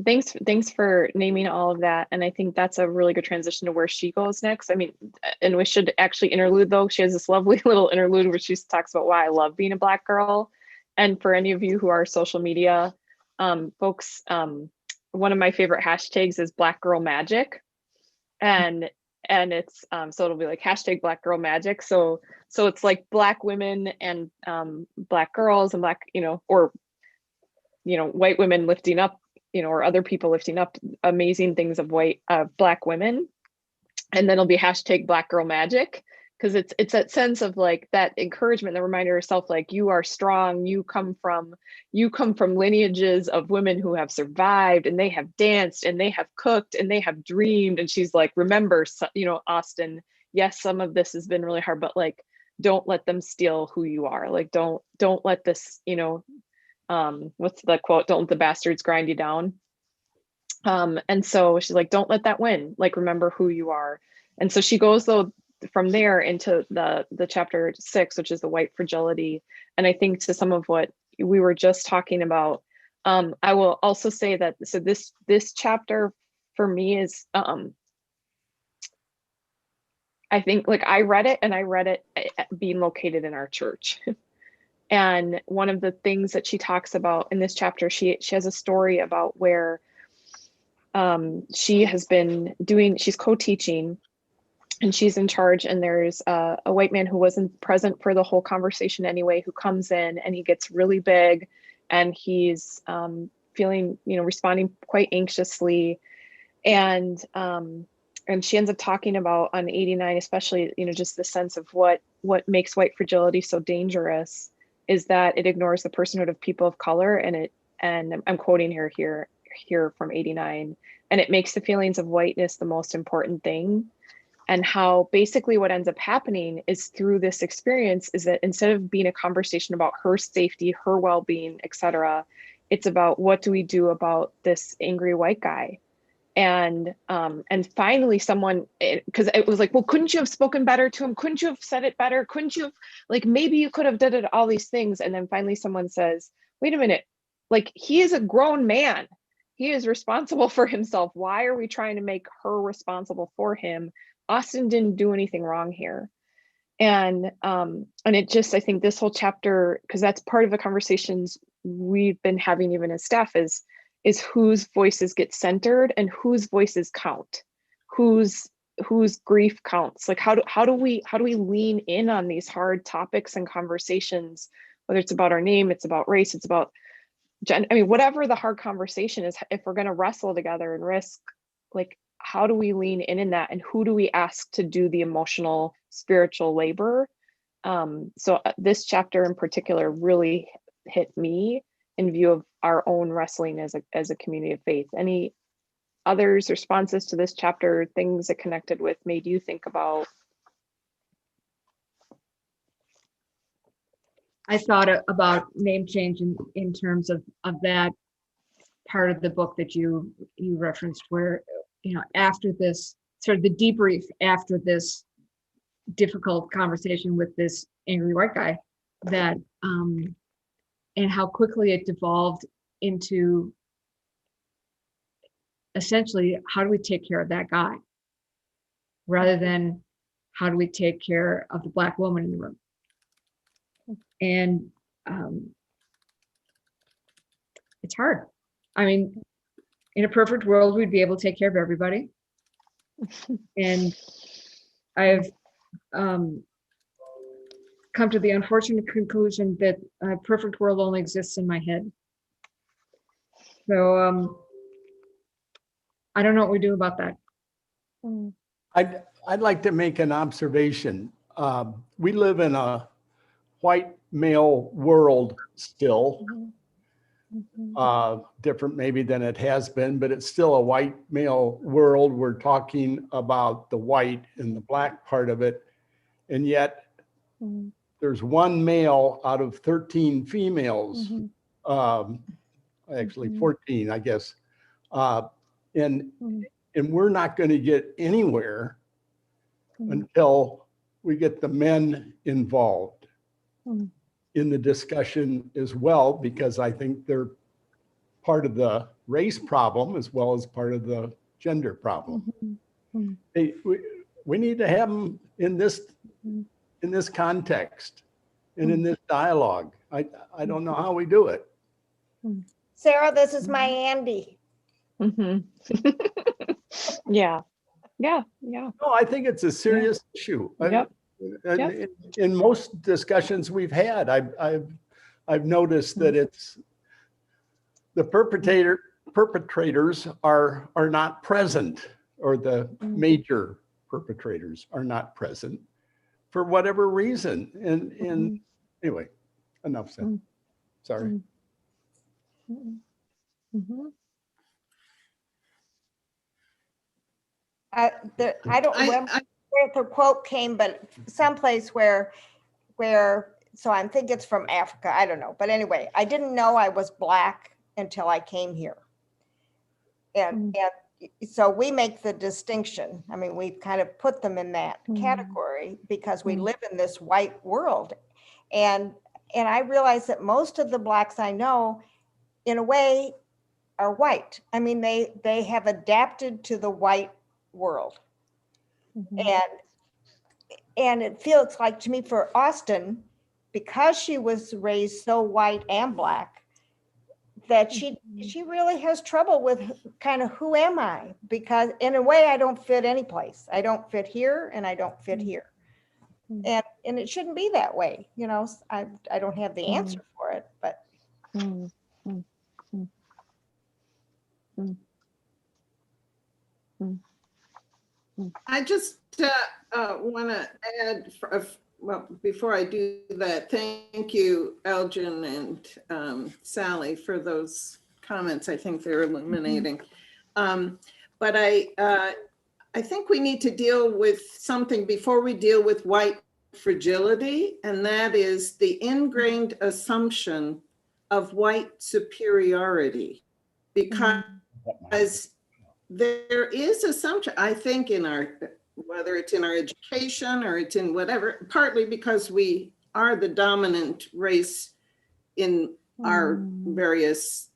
thanks for naming all of that. And I think that's a really good transition to where she goes next. I mean, and we should actually interlude though. She has this lovely little interlude where she talks about why I love being a Black girl. And for any of you who are social media folks, one of my favorite hashtags is Black Girl Magic. And it's so it'll be like hashtag Black Girl Magic. So it's like Black women and Black girls and Black, or white women lifting up, or other people lifting up amazing things of Black women. And then it'll be hashtag Black Girl Magic, because it's that sense of like that encouragement, the reminder yourself, like, you are strong, you come from lineages of women who have survived, and they have danced, and they have cooked, and they have dreamed. And she's like, remember, Austin, yes, some of this has been really hard, but like, don't let them steal who you are. Like, don't let this, what's the quote? Don't let the bastards grind you down. And so she's like, don't let that win. Like, remember who you are. And so she goes though from there into the chapter 6, which is the white fragility. And I think to some of what we were just talking about, I will also say that, so this chapter for me is, I think, like, I read it being located in our church. And one of the things that she talks about in this chapter, she has a story about where she's co-teaching, and she's in charge, and there's a white man who wasn't present for the whole conversation anyway, who comes in, and he gets really big, and he's feeling, responding quite anxiously. And she ends up talking about on 89, especially, just the sense of what makes white fragility so dangerous is that it ignores the personhood of people of color, and I'm quoting her here from 89, and it makes the feelings of whiteness the most important thing. And how basically what ends up happening is, through this experience, is that instead of being a conversation about her safety, her well-being, etc., it's about, what do we do about this angry white guy? And finally someone, because it was like, well, couldn't you have spoken better to him? Couldn't you have said it better? Couldn't you have, like, maybe you could have done it, all these things. And then finally someone says, wait a minute, like, he is a grown man. He is responsible for himself. Why are we trying to make her responsible for him? Austin didn't do anything wrong here. And it just, I think this whole chapter, because that's part of the conversations we've been having even as staff, is whose voices get centered and whose voices count, whose grief counts. Like, how do we lean in on these hard topics and conversations, whether it's about our name, it's about race, it's about gender, I mean, whatever the hard conversation is, if we're going to wrestle together and risk, like, how do we lean in that, and who do we ask to do the emotional, spiritual labor? So this chapter in particular really hit me in view of our own wrestling as a community of faith. Any others responses to this chapter, things it connected with, made you think about? I thought about name change in terms of that part of the book that you referenced, where, after this sort of the debrief after this difficult conversation with this angry white guy, that and how quickly it devolved into essentially, how do we take care of that guy, rather than how do we take care of the Black woman in the room. And it's hard. I mean, in a perfect world, we'd be able to take care of everybody. And I've come to the unfortunate conclusion that a perfect world only exists in my head. So I don't know what we do about that. I'd like to make an observation. We live in a white male world still, different maybe than it has been, but it's still a white male world. We're talking about the white and the Black part of it. And yet there's one male out of 13 females, actually 14, I guess. And we're not going to get anywhere until we get the men involved in the discussion as well, because I think they're part of the race problem as well as part of the gender problem. We need to have them in this context and in this dialogue. I don't know how we do it. Sarah, this is my Andy. Yeah. No, I think it's a serious issue. Yep. In most discussions we've had, I've noticed that it's the perpetrators are not present, or the major perpetrators are not present for whatever reason. And anyway, enough said. Sorry. I don't remember where the quote came, but someplace where, so I think it's from Africa, I don't know. But anyway, I didn't know I was Black until I came here. And so we make the distinction. I mean, we've kind of put them in that category because we live in this white world. And I realize that most of the Blacks I know, in a way, are white. I mean, they have adapted to the white world. And it feels like to me for Austin, because she was raised so white and Black, that she really has trouble with kind of, who am I? Because in a way, I don't fit any place. I don't fit here and I don't fit here. And it shouldn't be that way. I don't have the answer for it, but. I just want to add, well, before I do that, thank you, Elgin and Sally, for those comments. I think they're illuminating. But I think we need to deal with something before we deal with white fragility, and that is the ingrained assumption of white superiority, because there is assumption, I think, in our, whether it's in our education or it's in whatever, partly because we are the dominant race in our various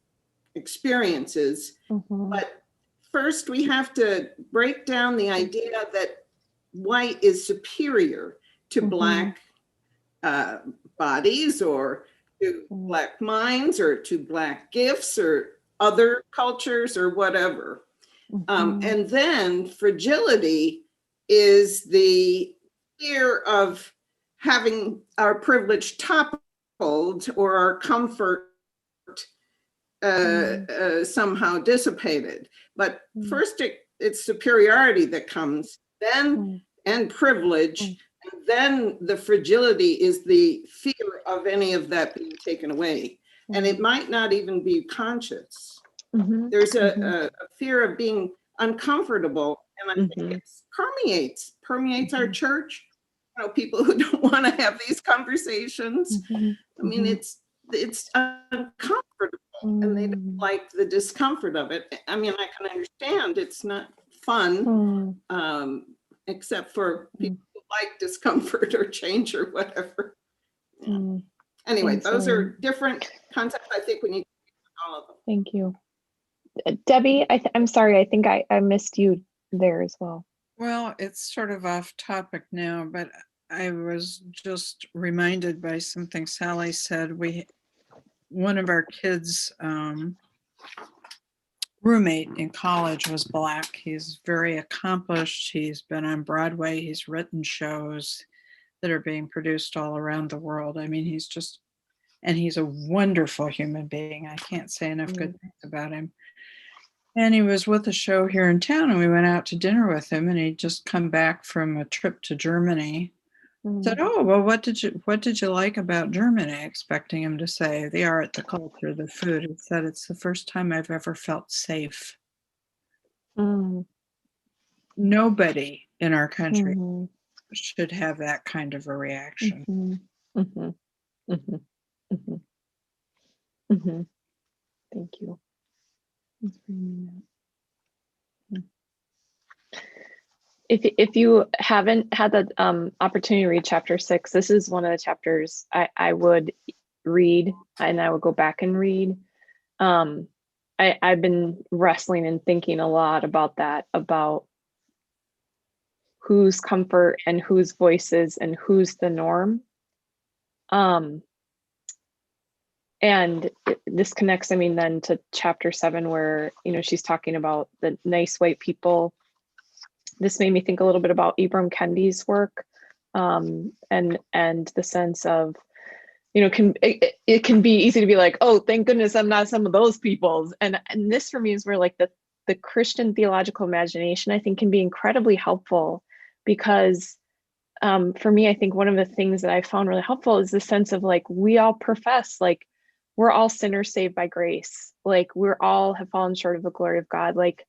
experiences. But first, we have to break down the idea that white is superior to Black bodies, or to Black minds, or to Black gifts, or other cultures, or whatever. And then fragility is the fear of having our privilege toppled or our comfort somehow dissipated. But first it's superiority that comes, then and privilege, and then the fragility is the fear of any of that being taken away. and it might not even be conscious. Mhm. There's a fear of being uncomfortable, and I think it permeates our church. You know, people who don't want to have these conversations. I mean, it's uncomfortable, and they don't like the discomfort of it. I mean, I can understand it's not fun, except for people who like discomfort or change or whatever. Yeah. Anyway, Thanks, those Elaine. are different concepts. I think we need to all of them. Thank you. Debbie, I'm sorry, I think I missed you there as well. Well, it's sort of off topic now, but I was just reminded by something Sally said. One of our kids' roommate in college was Black. He's very accomplished. He's been on Broadway. He's written shows that are being produced all around the world. I mean, he's a wonderful human being. I can't say enough good things about him. And he was with a show here in town, and we went out to dinner with him, and he'd just come back from a trip to Germany. Said, "Oh, well, what did you like about Germany?" Expecting him to say the art, the culture, the food. He said, "It's the first time I've ever felt safe." Nobody in our country should have that kind of a reaction. Thank you. If you haven't had the opportunity to read chapter 6, this is one of the chapters I would read, and I would go back and read. I've been wrestling and thinking a lot about that, about whose comfort and whose voices and who's the norm. And this connects, I mean, then to chapter 7, where, you know, she's talking about the nice white people. This made me think a little bit about Ibram Kendi's work, and the sense of, you know, it can be easy to be like, oh, thank goodness I'm not some of those peoples. And this for me is where like the Christian theological imagination, I think, can be incredibly helpful, because for me, I think one of the things that I found really helpful is the sense of like, we all profess like we're all sinners saved by grace. Like we're all have fallen short of the glory of God. Like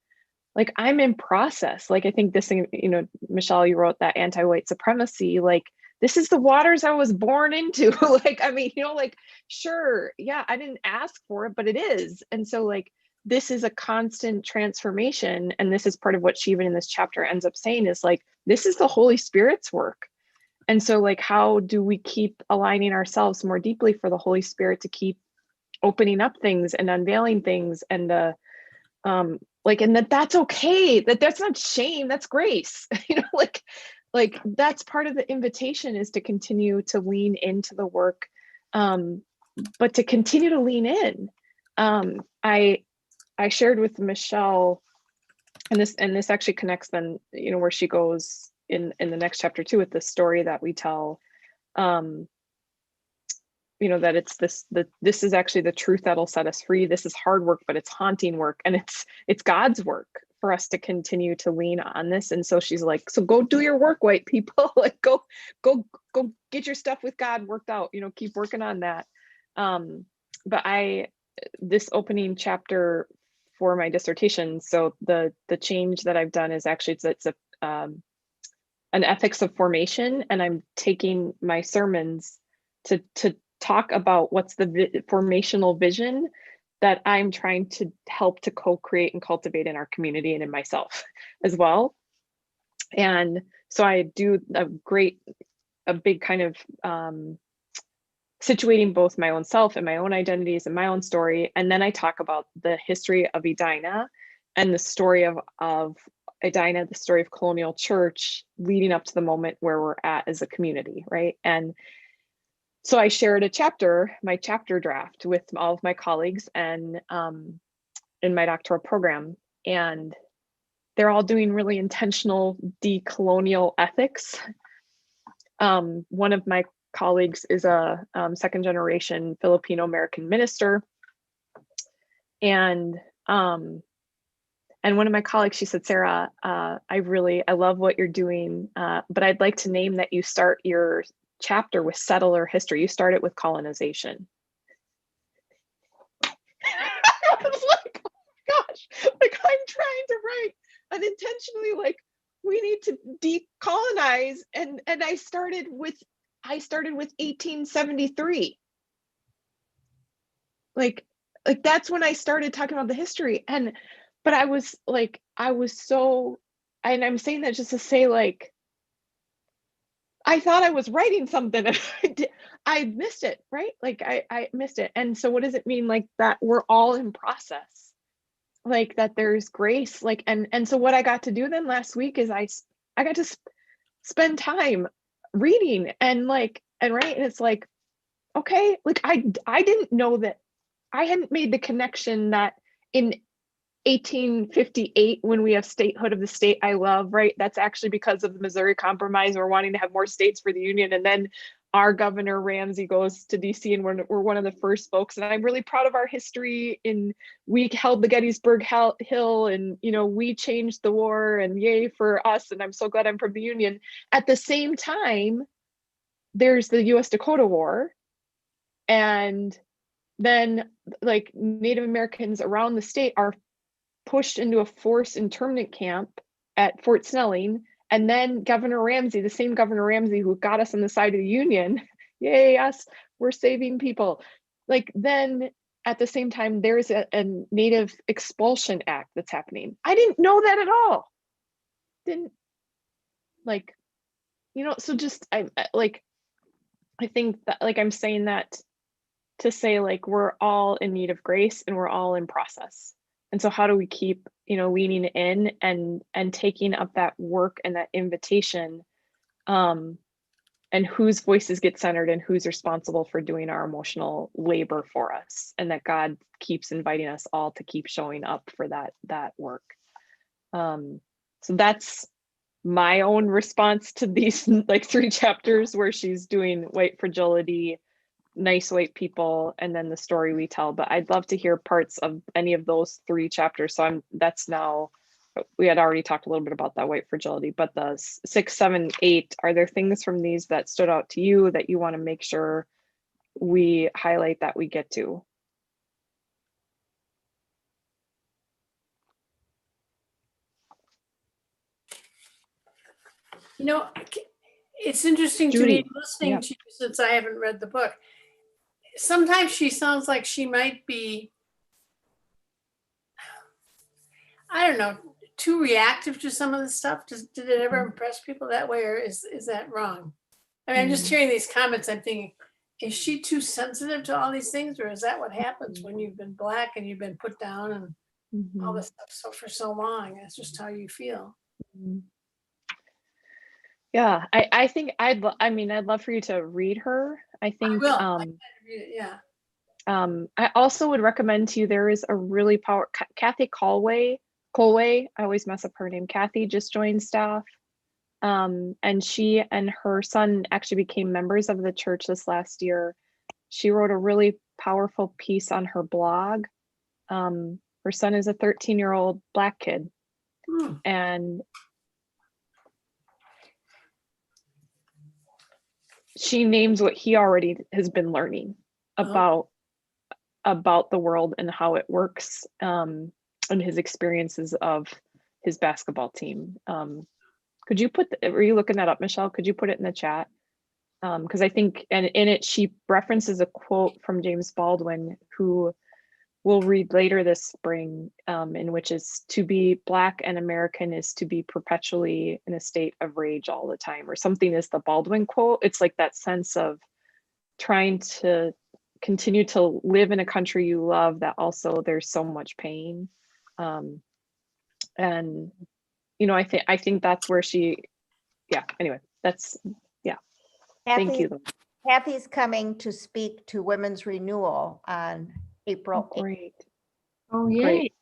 I'm in process. Like I think this thing, you know, Michelle, you wrote that anti-white supremacy, like this is the waters I was born into. Like, I mean, you know, like, sure, yeah, I didn't ask for it, but it is. And so like, this is a constant transformation. And this is part of what she even in this chapter ends up saying is like, this is the Holy Spirit's work. And so like, how do we keep aligning ourselves more deeply for the Holy Spirit to keep opening up things and unveiling things, and like, and that's okay, that's not shame, that's grace. You know, like that's part of the invitation, is to continue to lean into the work, but to continue to lean in. I shared with Michelle, and this actually connects then, you know, where she goes in the next chapter too, with the story that we tell, you know, that it's this is actually the truth that'll set us free. This is hard work, but it's haunting work, and it's God's work for us to continue to lean on this. And so she's like, so go do your work, white people. Like go get your stuff with God worked out, you know, keep working on that. But this opening chapter for my dissertation, so the change that I've done is actually it's an ethics of formation, and I'm taking my sermons to talk about what's the formational vision that I'm trying to help to co-create and cultivate in our community and in myself as well. And so I do a big kind of situating both my own self and my own identities and my own story. And then I talk about the history of Edina and the story of Edina, the story of colonial church leading up to the moment where we're at as a community, right? And so I shared my chapter draft with all of my colleagues and in my doctoral program, and they're all doing really intentional decolonial ethics. One of my colleagues is a second generation Filipino American minister, and one of my colleagues, she said, Sarah, I love what you're doing, but I'd like to name that you start your chapter with settler history. You start it with colonization. was like, oh my gosh, like I'm trying to write unintentionally, like we need to decolonize. And I started with 1873. Like that's when I started talking about the history. But I was so, and I'm saying that just to say, like, I thought I was writing something and I missed it, right? Like I missed it. And so what does it mean, like, that we're all in process, like that there's grace, like, and so what I got to do then last week is I got to spend time reading and right, and it's like, okay, like I didn't know that, I hadn't made the connection that in 1858, when we have statehood of the state I love, right? That's actually because of the Missouri Compromise. We're wanting to have more states for the Union. And then our Governor Ramsey goes to DC, and we're one of the first folks. And I'm really proud of our history. We held the Gettysburg Hill, and, you know, we changed the war, and yay for us. And I'm so glad I'm from the Union. At the same time, there's the US Dakota War. And then, like, Native Americans around the state are pushed into a forced internment camp at Fort Snelling. And then Governor Ramsey, the same Governor Ramsey who got us on the side of the Union, yay us, we're saving people. Like, then at the same time, there's a Native Expulsion Act that's happening. I didn't know that at all. Didn't, like, you know, so just, I think that, like, I'm saying that to say, like, we're all in need of grace and we're all in process. And so how do we keep, you know, leaning in and taking up that work and that invitation, and whose voices get centered and who's responsible for doing our emotional labor for us, and that God keeps inviting us all to keep showing up for that work. So that's my own response to these, like, 3 chapters where she's doing white fragility, nice white people, and then the story we tell. But I'd love to hear parts of any of those 3 chapters. So we had already talked a little bit about that white fragility, but the 6, 7, 8, are there things from these that stood out to you that you want to make sure we highlight, that we get to? You know, it's interesting to Judy, me listening yeah. to you, since I haven't read the book. Sometimes she sounds like she might be, I don't know, too reactive to some of the stuff. Did it ever impress people that way, or is that wrong? I mean, I'm just hearing these comments, I'm thinking, is she too sensitive to all these things, or is that what happens when you've been Black and you've been put down and all this stuff for so long? That's just how you feel. Yeah, I think I'd love for you to read her. I think I will. I can read it, yeah. I also would recommend to you, there is a really powerful Kathy Colway, I always mess up her name. Kathy just joined staff. And she and her son actually became members of the church this last year. She wrote a really powerful piece on her blog. Her son is a 13-year-old Black kid. And she names what he already has been learning about the world and how it works, and his experiences of his basketball team. Could you were you looking that up, Michelle? Could you put it in the chat? Because I think, and in it, she references a quote from James Baldwin, who we'll read later this spring, in which is, to be Black and American is to be perpetually in a state of rage all the time, or something is the Baldwin quote. It's like that sense of trying to continue to live in a country you love, that also there's so much pain. And, you know, I think that's where anyway, that's, thank you. Kathy's coming to speak to Women's Renewal on April 8th. Great. Oh, yay. Great.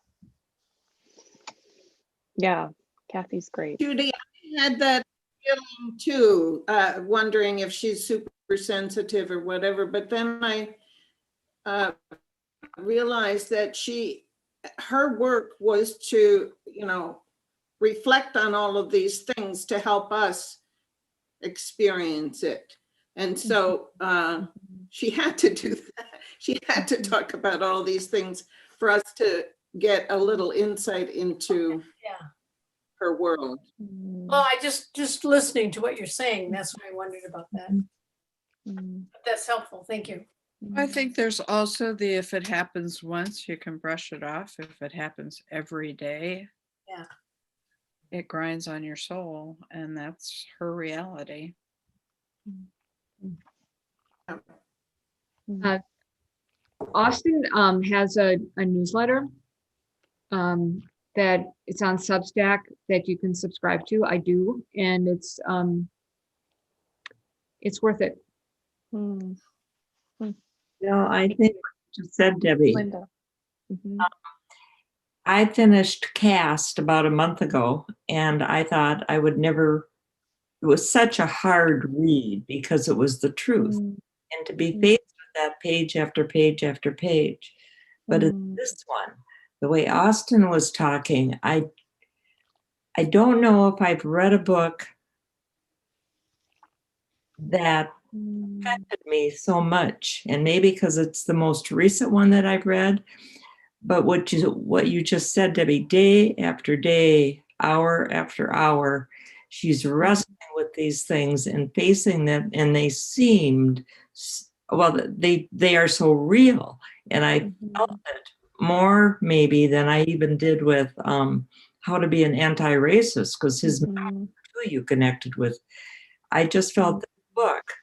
Yeah, Kathy's great. Judy, I had that feeling too, wondering if she's super sensitive or whatever, but then I realized that her work was to, you know, reflect on all of these things to help us experience it. And so she had to do that. she had to talk about all these things for us to get a little insight into Yeah. her world. Well, I just listening to what you're saying, that's what I wondered about that. But that's helpful. Thank you. I think there's also the, if it happens once, you can brush it off. If it happens every day, Yeah. it grinds on your soul, and that's her reality. Austin has a newsletter that it's on Substack that you can subscribe to. I do, and it's worth it. No, I think what you said, Debbie. Linda. Mhm. I finished Cast about a month ago, and I thought I would never, it was such a hard read because it was the truth. And to be faced with that page after page after page. But in this one, the way Austin was talking, I don't know if I've read a book that affected me so much. And maybe because it's the most recent one that I've read. But what you just said, Debbie, day after day, hour after hour, she's wrestling with these things and facing them, and they seemed, well, they are so real. And I felt it more maybe than I even did with How to Be an Anti-Racist, because his who you connected with. I just felt the book.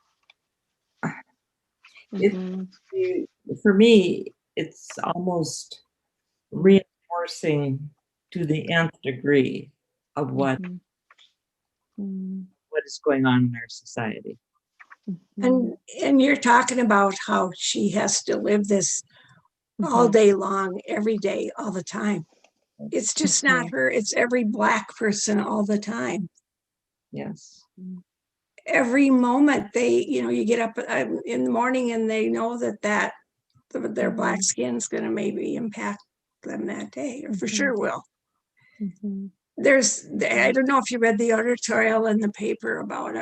For me, it's almost reinforcing to the nth degree of what is going on in our society. And you're talking about how she has to live this all day long, every day, all the time. It's just not her, it's every Black person all the time. Yes. Every moment you get up in the morning and they know that their Black skin's going to maybe impact them that day, or for sure will. I don't know if you read the editorial in the paper about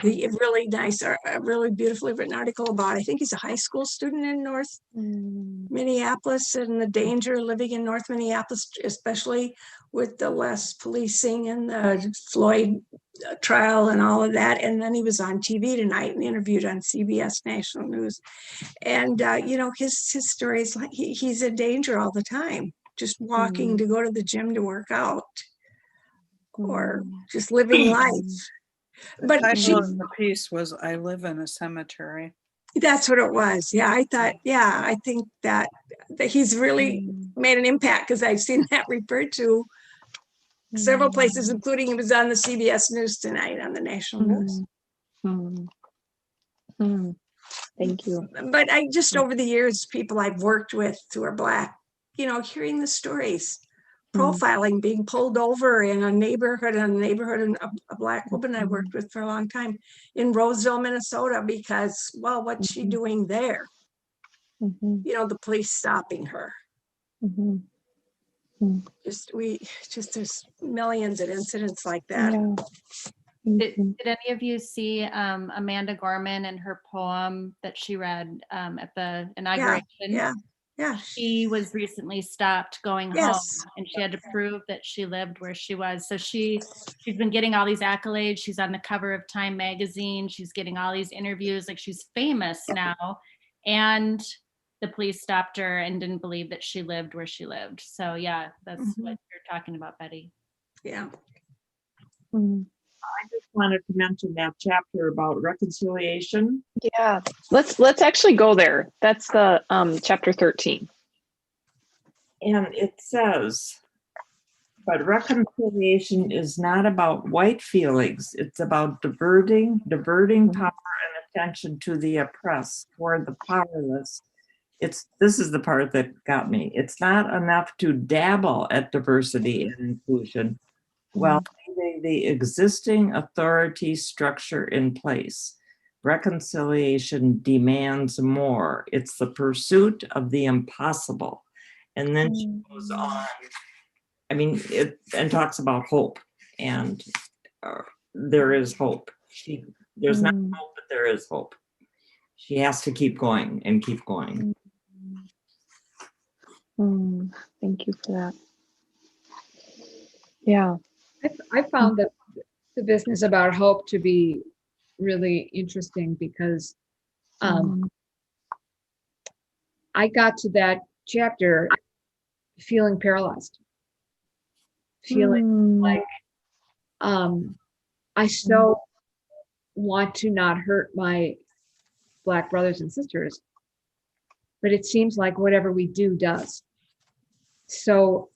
the really nice, really beautifully written article about, I think he's a high school student in North Minneapolis, and the danger of living in North Minneapolis, especially with the less policing and the Floyd trial and all of that. And then he was on TV tonight and interviewed on CBS National News. And, his story is like he's in danger all the time, just walking to go to the gym to work out or just living life. But The title of the piece was "I Live in a Cemetery." That's what it was. Yeah, I thought. Yeah, I think that he's really made an impact, because I've seen that referred to several places, including he was on the CBS News tonight on the national news. Thank you. But I just, over the years, people I've worked with who are Black, hearing the stories, profiling, being pulled over in a neighborhood, and a Black woman I worked with for a long time in Roseville, Minnesota, because, well, what's she doing there? The police stopping her. There's millions of incidents like that. Did any of you see Amanda Gorman and her poem that she read at the inauguration? Yeah. She was recently stopped going home, and she had to prove that she lived where she was. So she's been getting all these accolades. She's on the cover of Time magazine. She's getting all these interviews. Like, she's famous now. And the police stopped her and didn't believe that she lived where she lived. So yeah, that's what you're talking about, Betty. Yeah. I just wanted to mention that chapter about reconciliation. Yeah, let's actually go there. That's the chapter 13. And it says, but reconciliation is not about white feelings. It's about diverting power and attention to the oppressed toward the powerless. This is the part that got me. It's not enough to dabble at diversity and inclusion while leaving the existing authority structure in place. Reconciliation demands more. It's the pursuit of the impossible. And then she goes on, and talks about hope. And there is hope. There's not hope, but there is hope. She has to keep going and keep going. Thank you for that. Yeah. I found that the business about hope to be really interesting because I got to that chapter feeling paralyzed, feeling like I so want to not hurt my Black brothers and sisters, but it seems like whatever we do does. So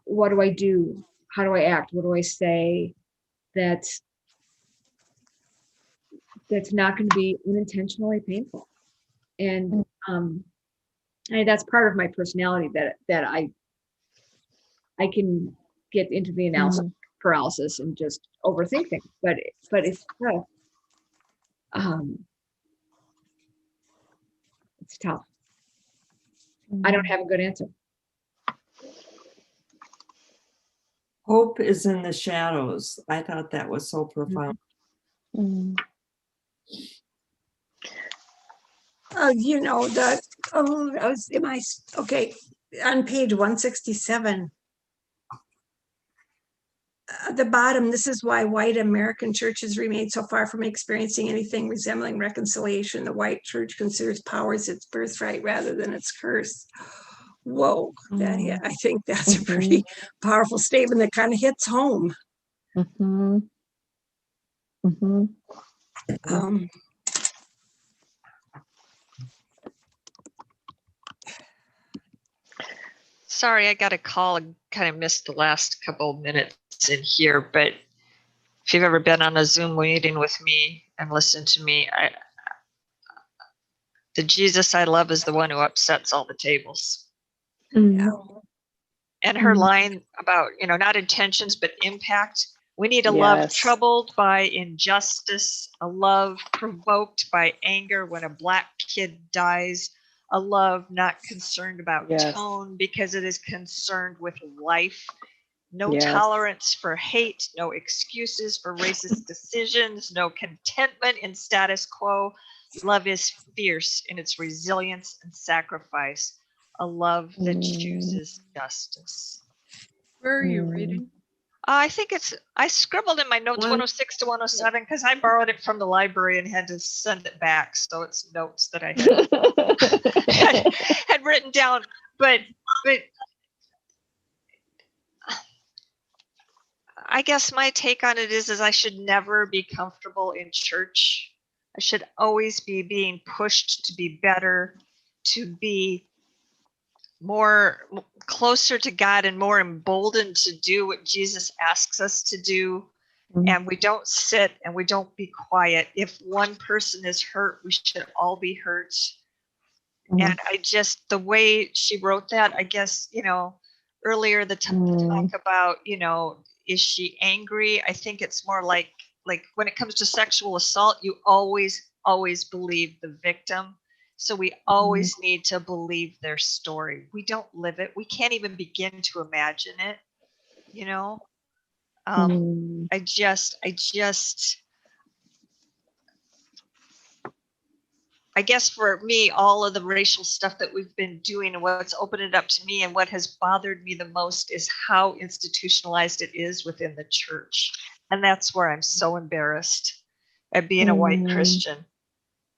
what do I do? How do I act? What do I say that's not going to be unintentionally painful? And that's part of my personality that I can get into the analysis paralysis and just overthink things. But it's tough. It's tough. I don't have a good answer. Hope is in the shadows. I thought that was so profound. You know, okay, on page 167, the bottom, this is why white American churches remain so far from experiencing anything resembling reconciliation. The white church considers power as its birthright rather than its curse. Whoa, I think that's a pretty powerful statement that kind of hits home. Sorry, I got a call and kind of missed the last couple minutes in here, but if you've ever been on a Zoom meeting with me and listened to me, the Jesus I love is the one who upsets all the tables. And her line about, not intentions, but impact. We need a love troubled by injustice, a love provoked by anger when a Black kid dies, a love not concerned about tone because it is concerned with life. No tolerance for hate, no excuses for racist decisions, no contentment in status quo. Love is fierce in its resilience and sacrifice, a love that chooses justice. Where are you reading? I think I scribbled in my notes 106 to 107 because I borrowed it from the library and had to send it back. So it's notes that I had written down. But I guess my take on it is I should never be comfortable in church. I should always be being pushed to be better, to be more closer to God and more emboldened to do what Jesus asks us to do. And we don't sit and we don't be quiet. If one person is hurt, we should all be hurt. And the way she wrote that, I guess, earlier the talk about, is she angry? I think it's more like when it comes to sexual assault, you always believe the victim. So we always need to believe their story. We don't live it. We can't even begin to imagine it, I guess for me, all of the racial stuff that we've been doing and what's opened it up to me and what has bothered me the most is how institutionalized it is within the church. And that's where I'm so embarrassed at being a white Christian,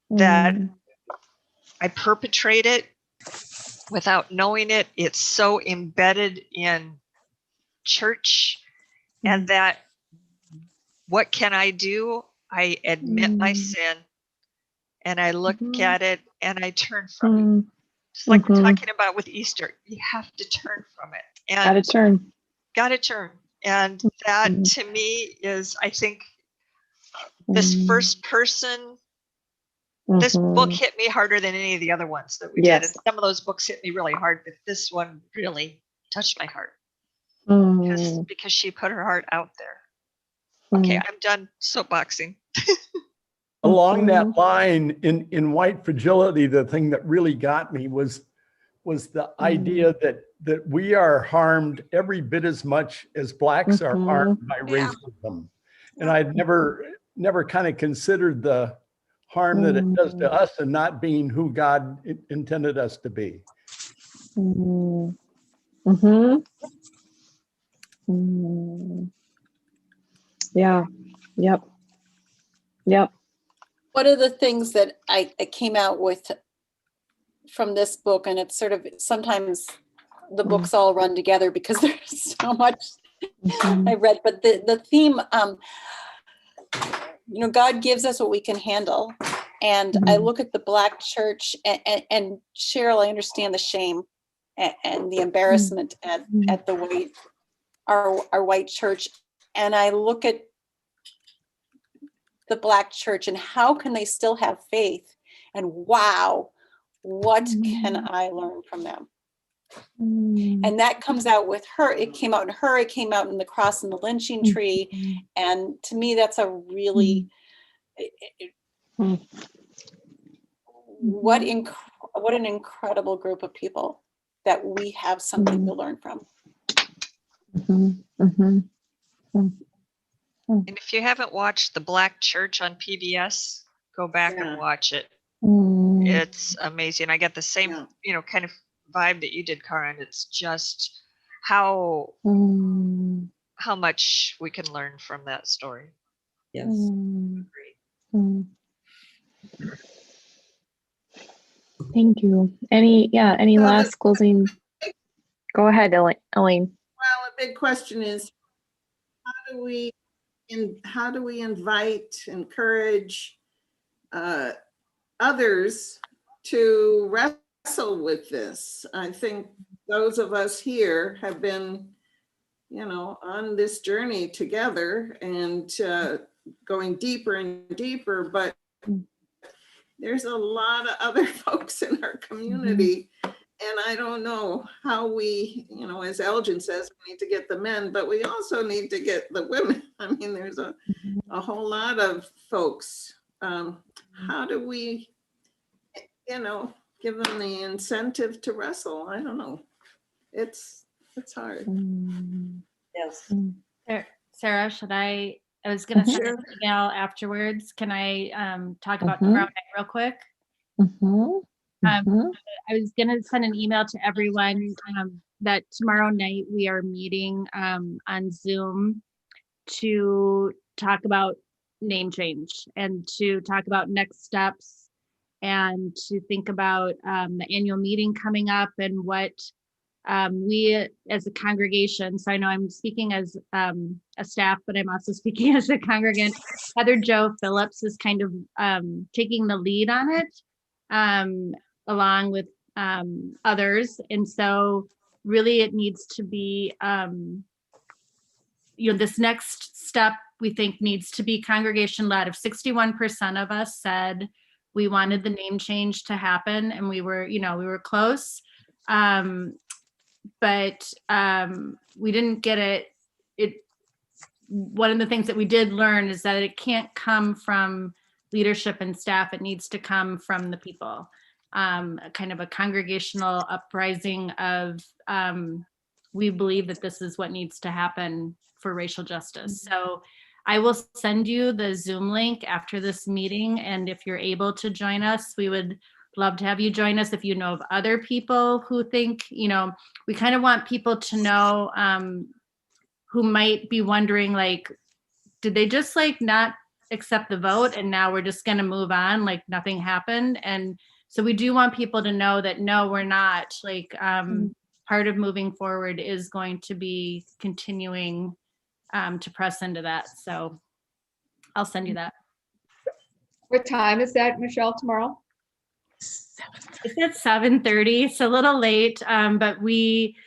that I perpetrate it without knowing it. It's so embedded in church, and that what can I do? I admit my sin and I look at it and I turn from it. Just like we're talking about with Easter, you have to turn from it. And gotta turn. And that to me is, I think, this first person, this book hit me harder than any of the other ones that we did. And some of those books hit me really hard, but this one really touched my heart because she put her heart out there. Okay, I'm done soapboxing. Along that line, in White Fragility, the thing that really got me was the idea that we are harmed every bit as much as Blacks are harmed by racism. And I'd never kind of considered the harm that it does to us and not being who God intended us to be. Yeah. Yep. One of the things that I came out with from this book, and it's sort of sometimes the books all run together because there's so much I read, but the theme, God gives us what we can handle. And I look at the Black church and Cheryl, I understand the shame and the embarrassment at the our white church. And I look at the Black church and how can they still have faith? And wow, what can I learn from them? And that comes out with her. It came out in her, it came out in the cross and the lynching tree. And to me, that's a really, what an incredible group of people that we have something to learn from. And if you haven't watched The Black Church on PBS, go back and watch it. It's amazing. I get the same, kind of vibe that you did, Karen. It's just how much we can learn from that story. Yes. Thank you. Any last closing? Go ahead, Elaine. Well, a big question is, how do we invite, encourage others to wrestle with this? I think those of us here have been, on this journey together and going deeper and deeper, but there's a lot of other folks in our community. And I don't know how we, as Elgin says, we need to get the men, but we also need to get the women. I mean, there's a whole lot of folks. How do we, give them the incentive to wrestle? I don't know. It's hard. Yes. Sarah, I was going to send an email afterwards. Can I talk about tomorrow night real quick? I was going to send an email to everyone that tomorrow night we are meeting on Zoom to talk about name change and to talk about next steps and to think about the annual meeting coming up and what we as a congregation, so I know I'm speaking as a staff, but I'm also speaking as a congregant. Heather Jo Phillips is kind of taking the lead on it along with others. And so really it needs to be, this next step we think needs to be congregation led. If 61% of us said we wanted the name change to happen and we were close, but we didn't get it. One of the things that we did learn is that it can't come from leadership and staff. It needs to come from the people. Kind of a congregational uprising of we believe that this is what needs to happen for racial justice. So I will send you the Zoom link after this meeting, and if you're able to join us, we would love to have you join us. If you know of other people who think, we kind of want people to know who might be wondering, like, did they just not accept the vote and now we're just going to move on like nothing happened? And so we do want people to know that no, we're not. Part of moving forward is going to be continuing to press into that. So I'll send you that. What time is that, Michelle, tomorrow? It's at 7:30. It's a little late, but we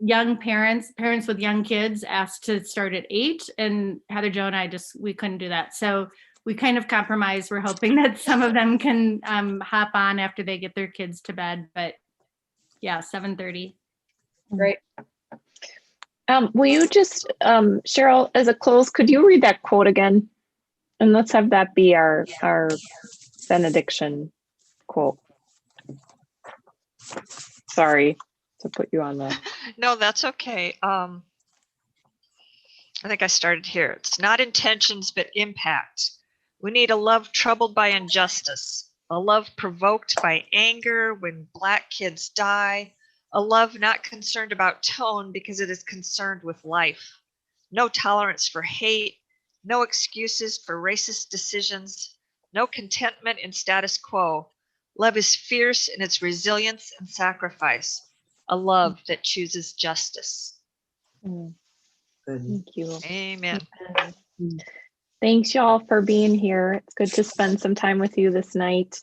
young parents with young kids asked to start at 8, and Heather Jo and I we couldn't do that. So we kind of compromised. We're hoping that some of them can hop on after they get their kids to bed, but yeah, 7:30. Great. Will you just, Cheryl, as a close, could you read that quote again? And let's have that be our benediction quote. Sorry to put you on the. No, that's okay. I think I started here. It's not intentions, but impact. We need a love troubled by injustice, a love provoked by anger when Black kids die, a love not concerned about tone because it is concerned with life. No tolerance for hate, no excuses for racist decisions, no contentment in status quo. Love is fierce in its resilience and sacrifice, a love that chooses justice. Thank you. Amen. Thanks y'all for being here. It's good to spend some time with you this night.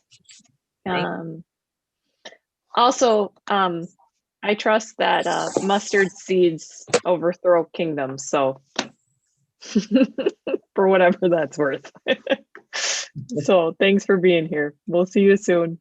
Also, I trust that mustard seeds overthrow kingdoms. So for whatever that's worth. So thanks for being here. We'll see you soon.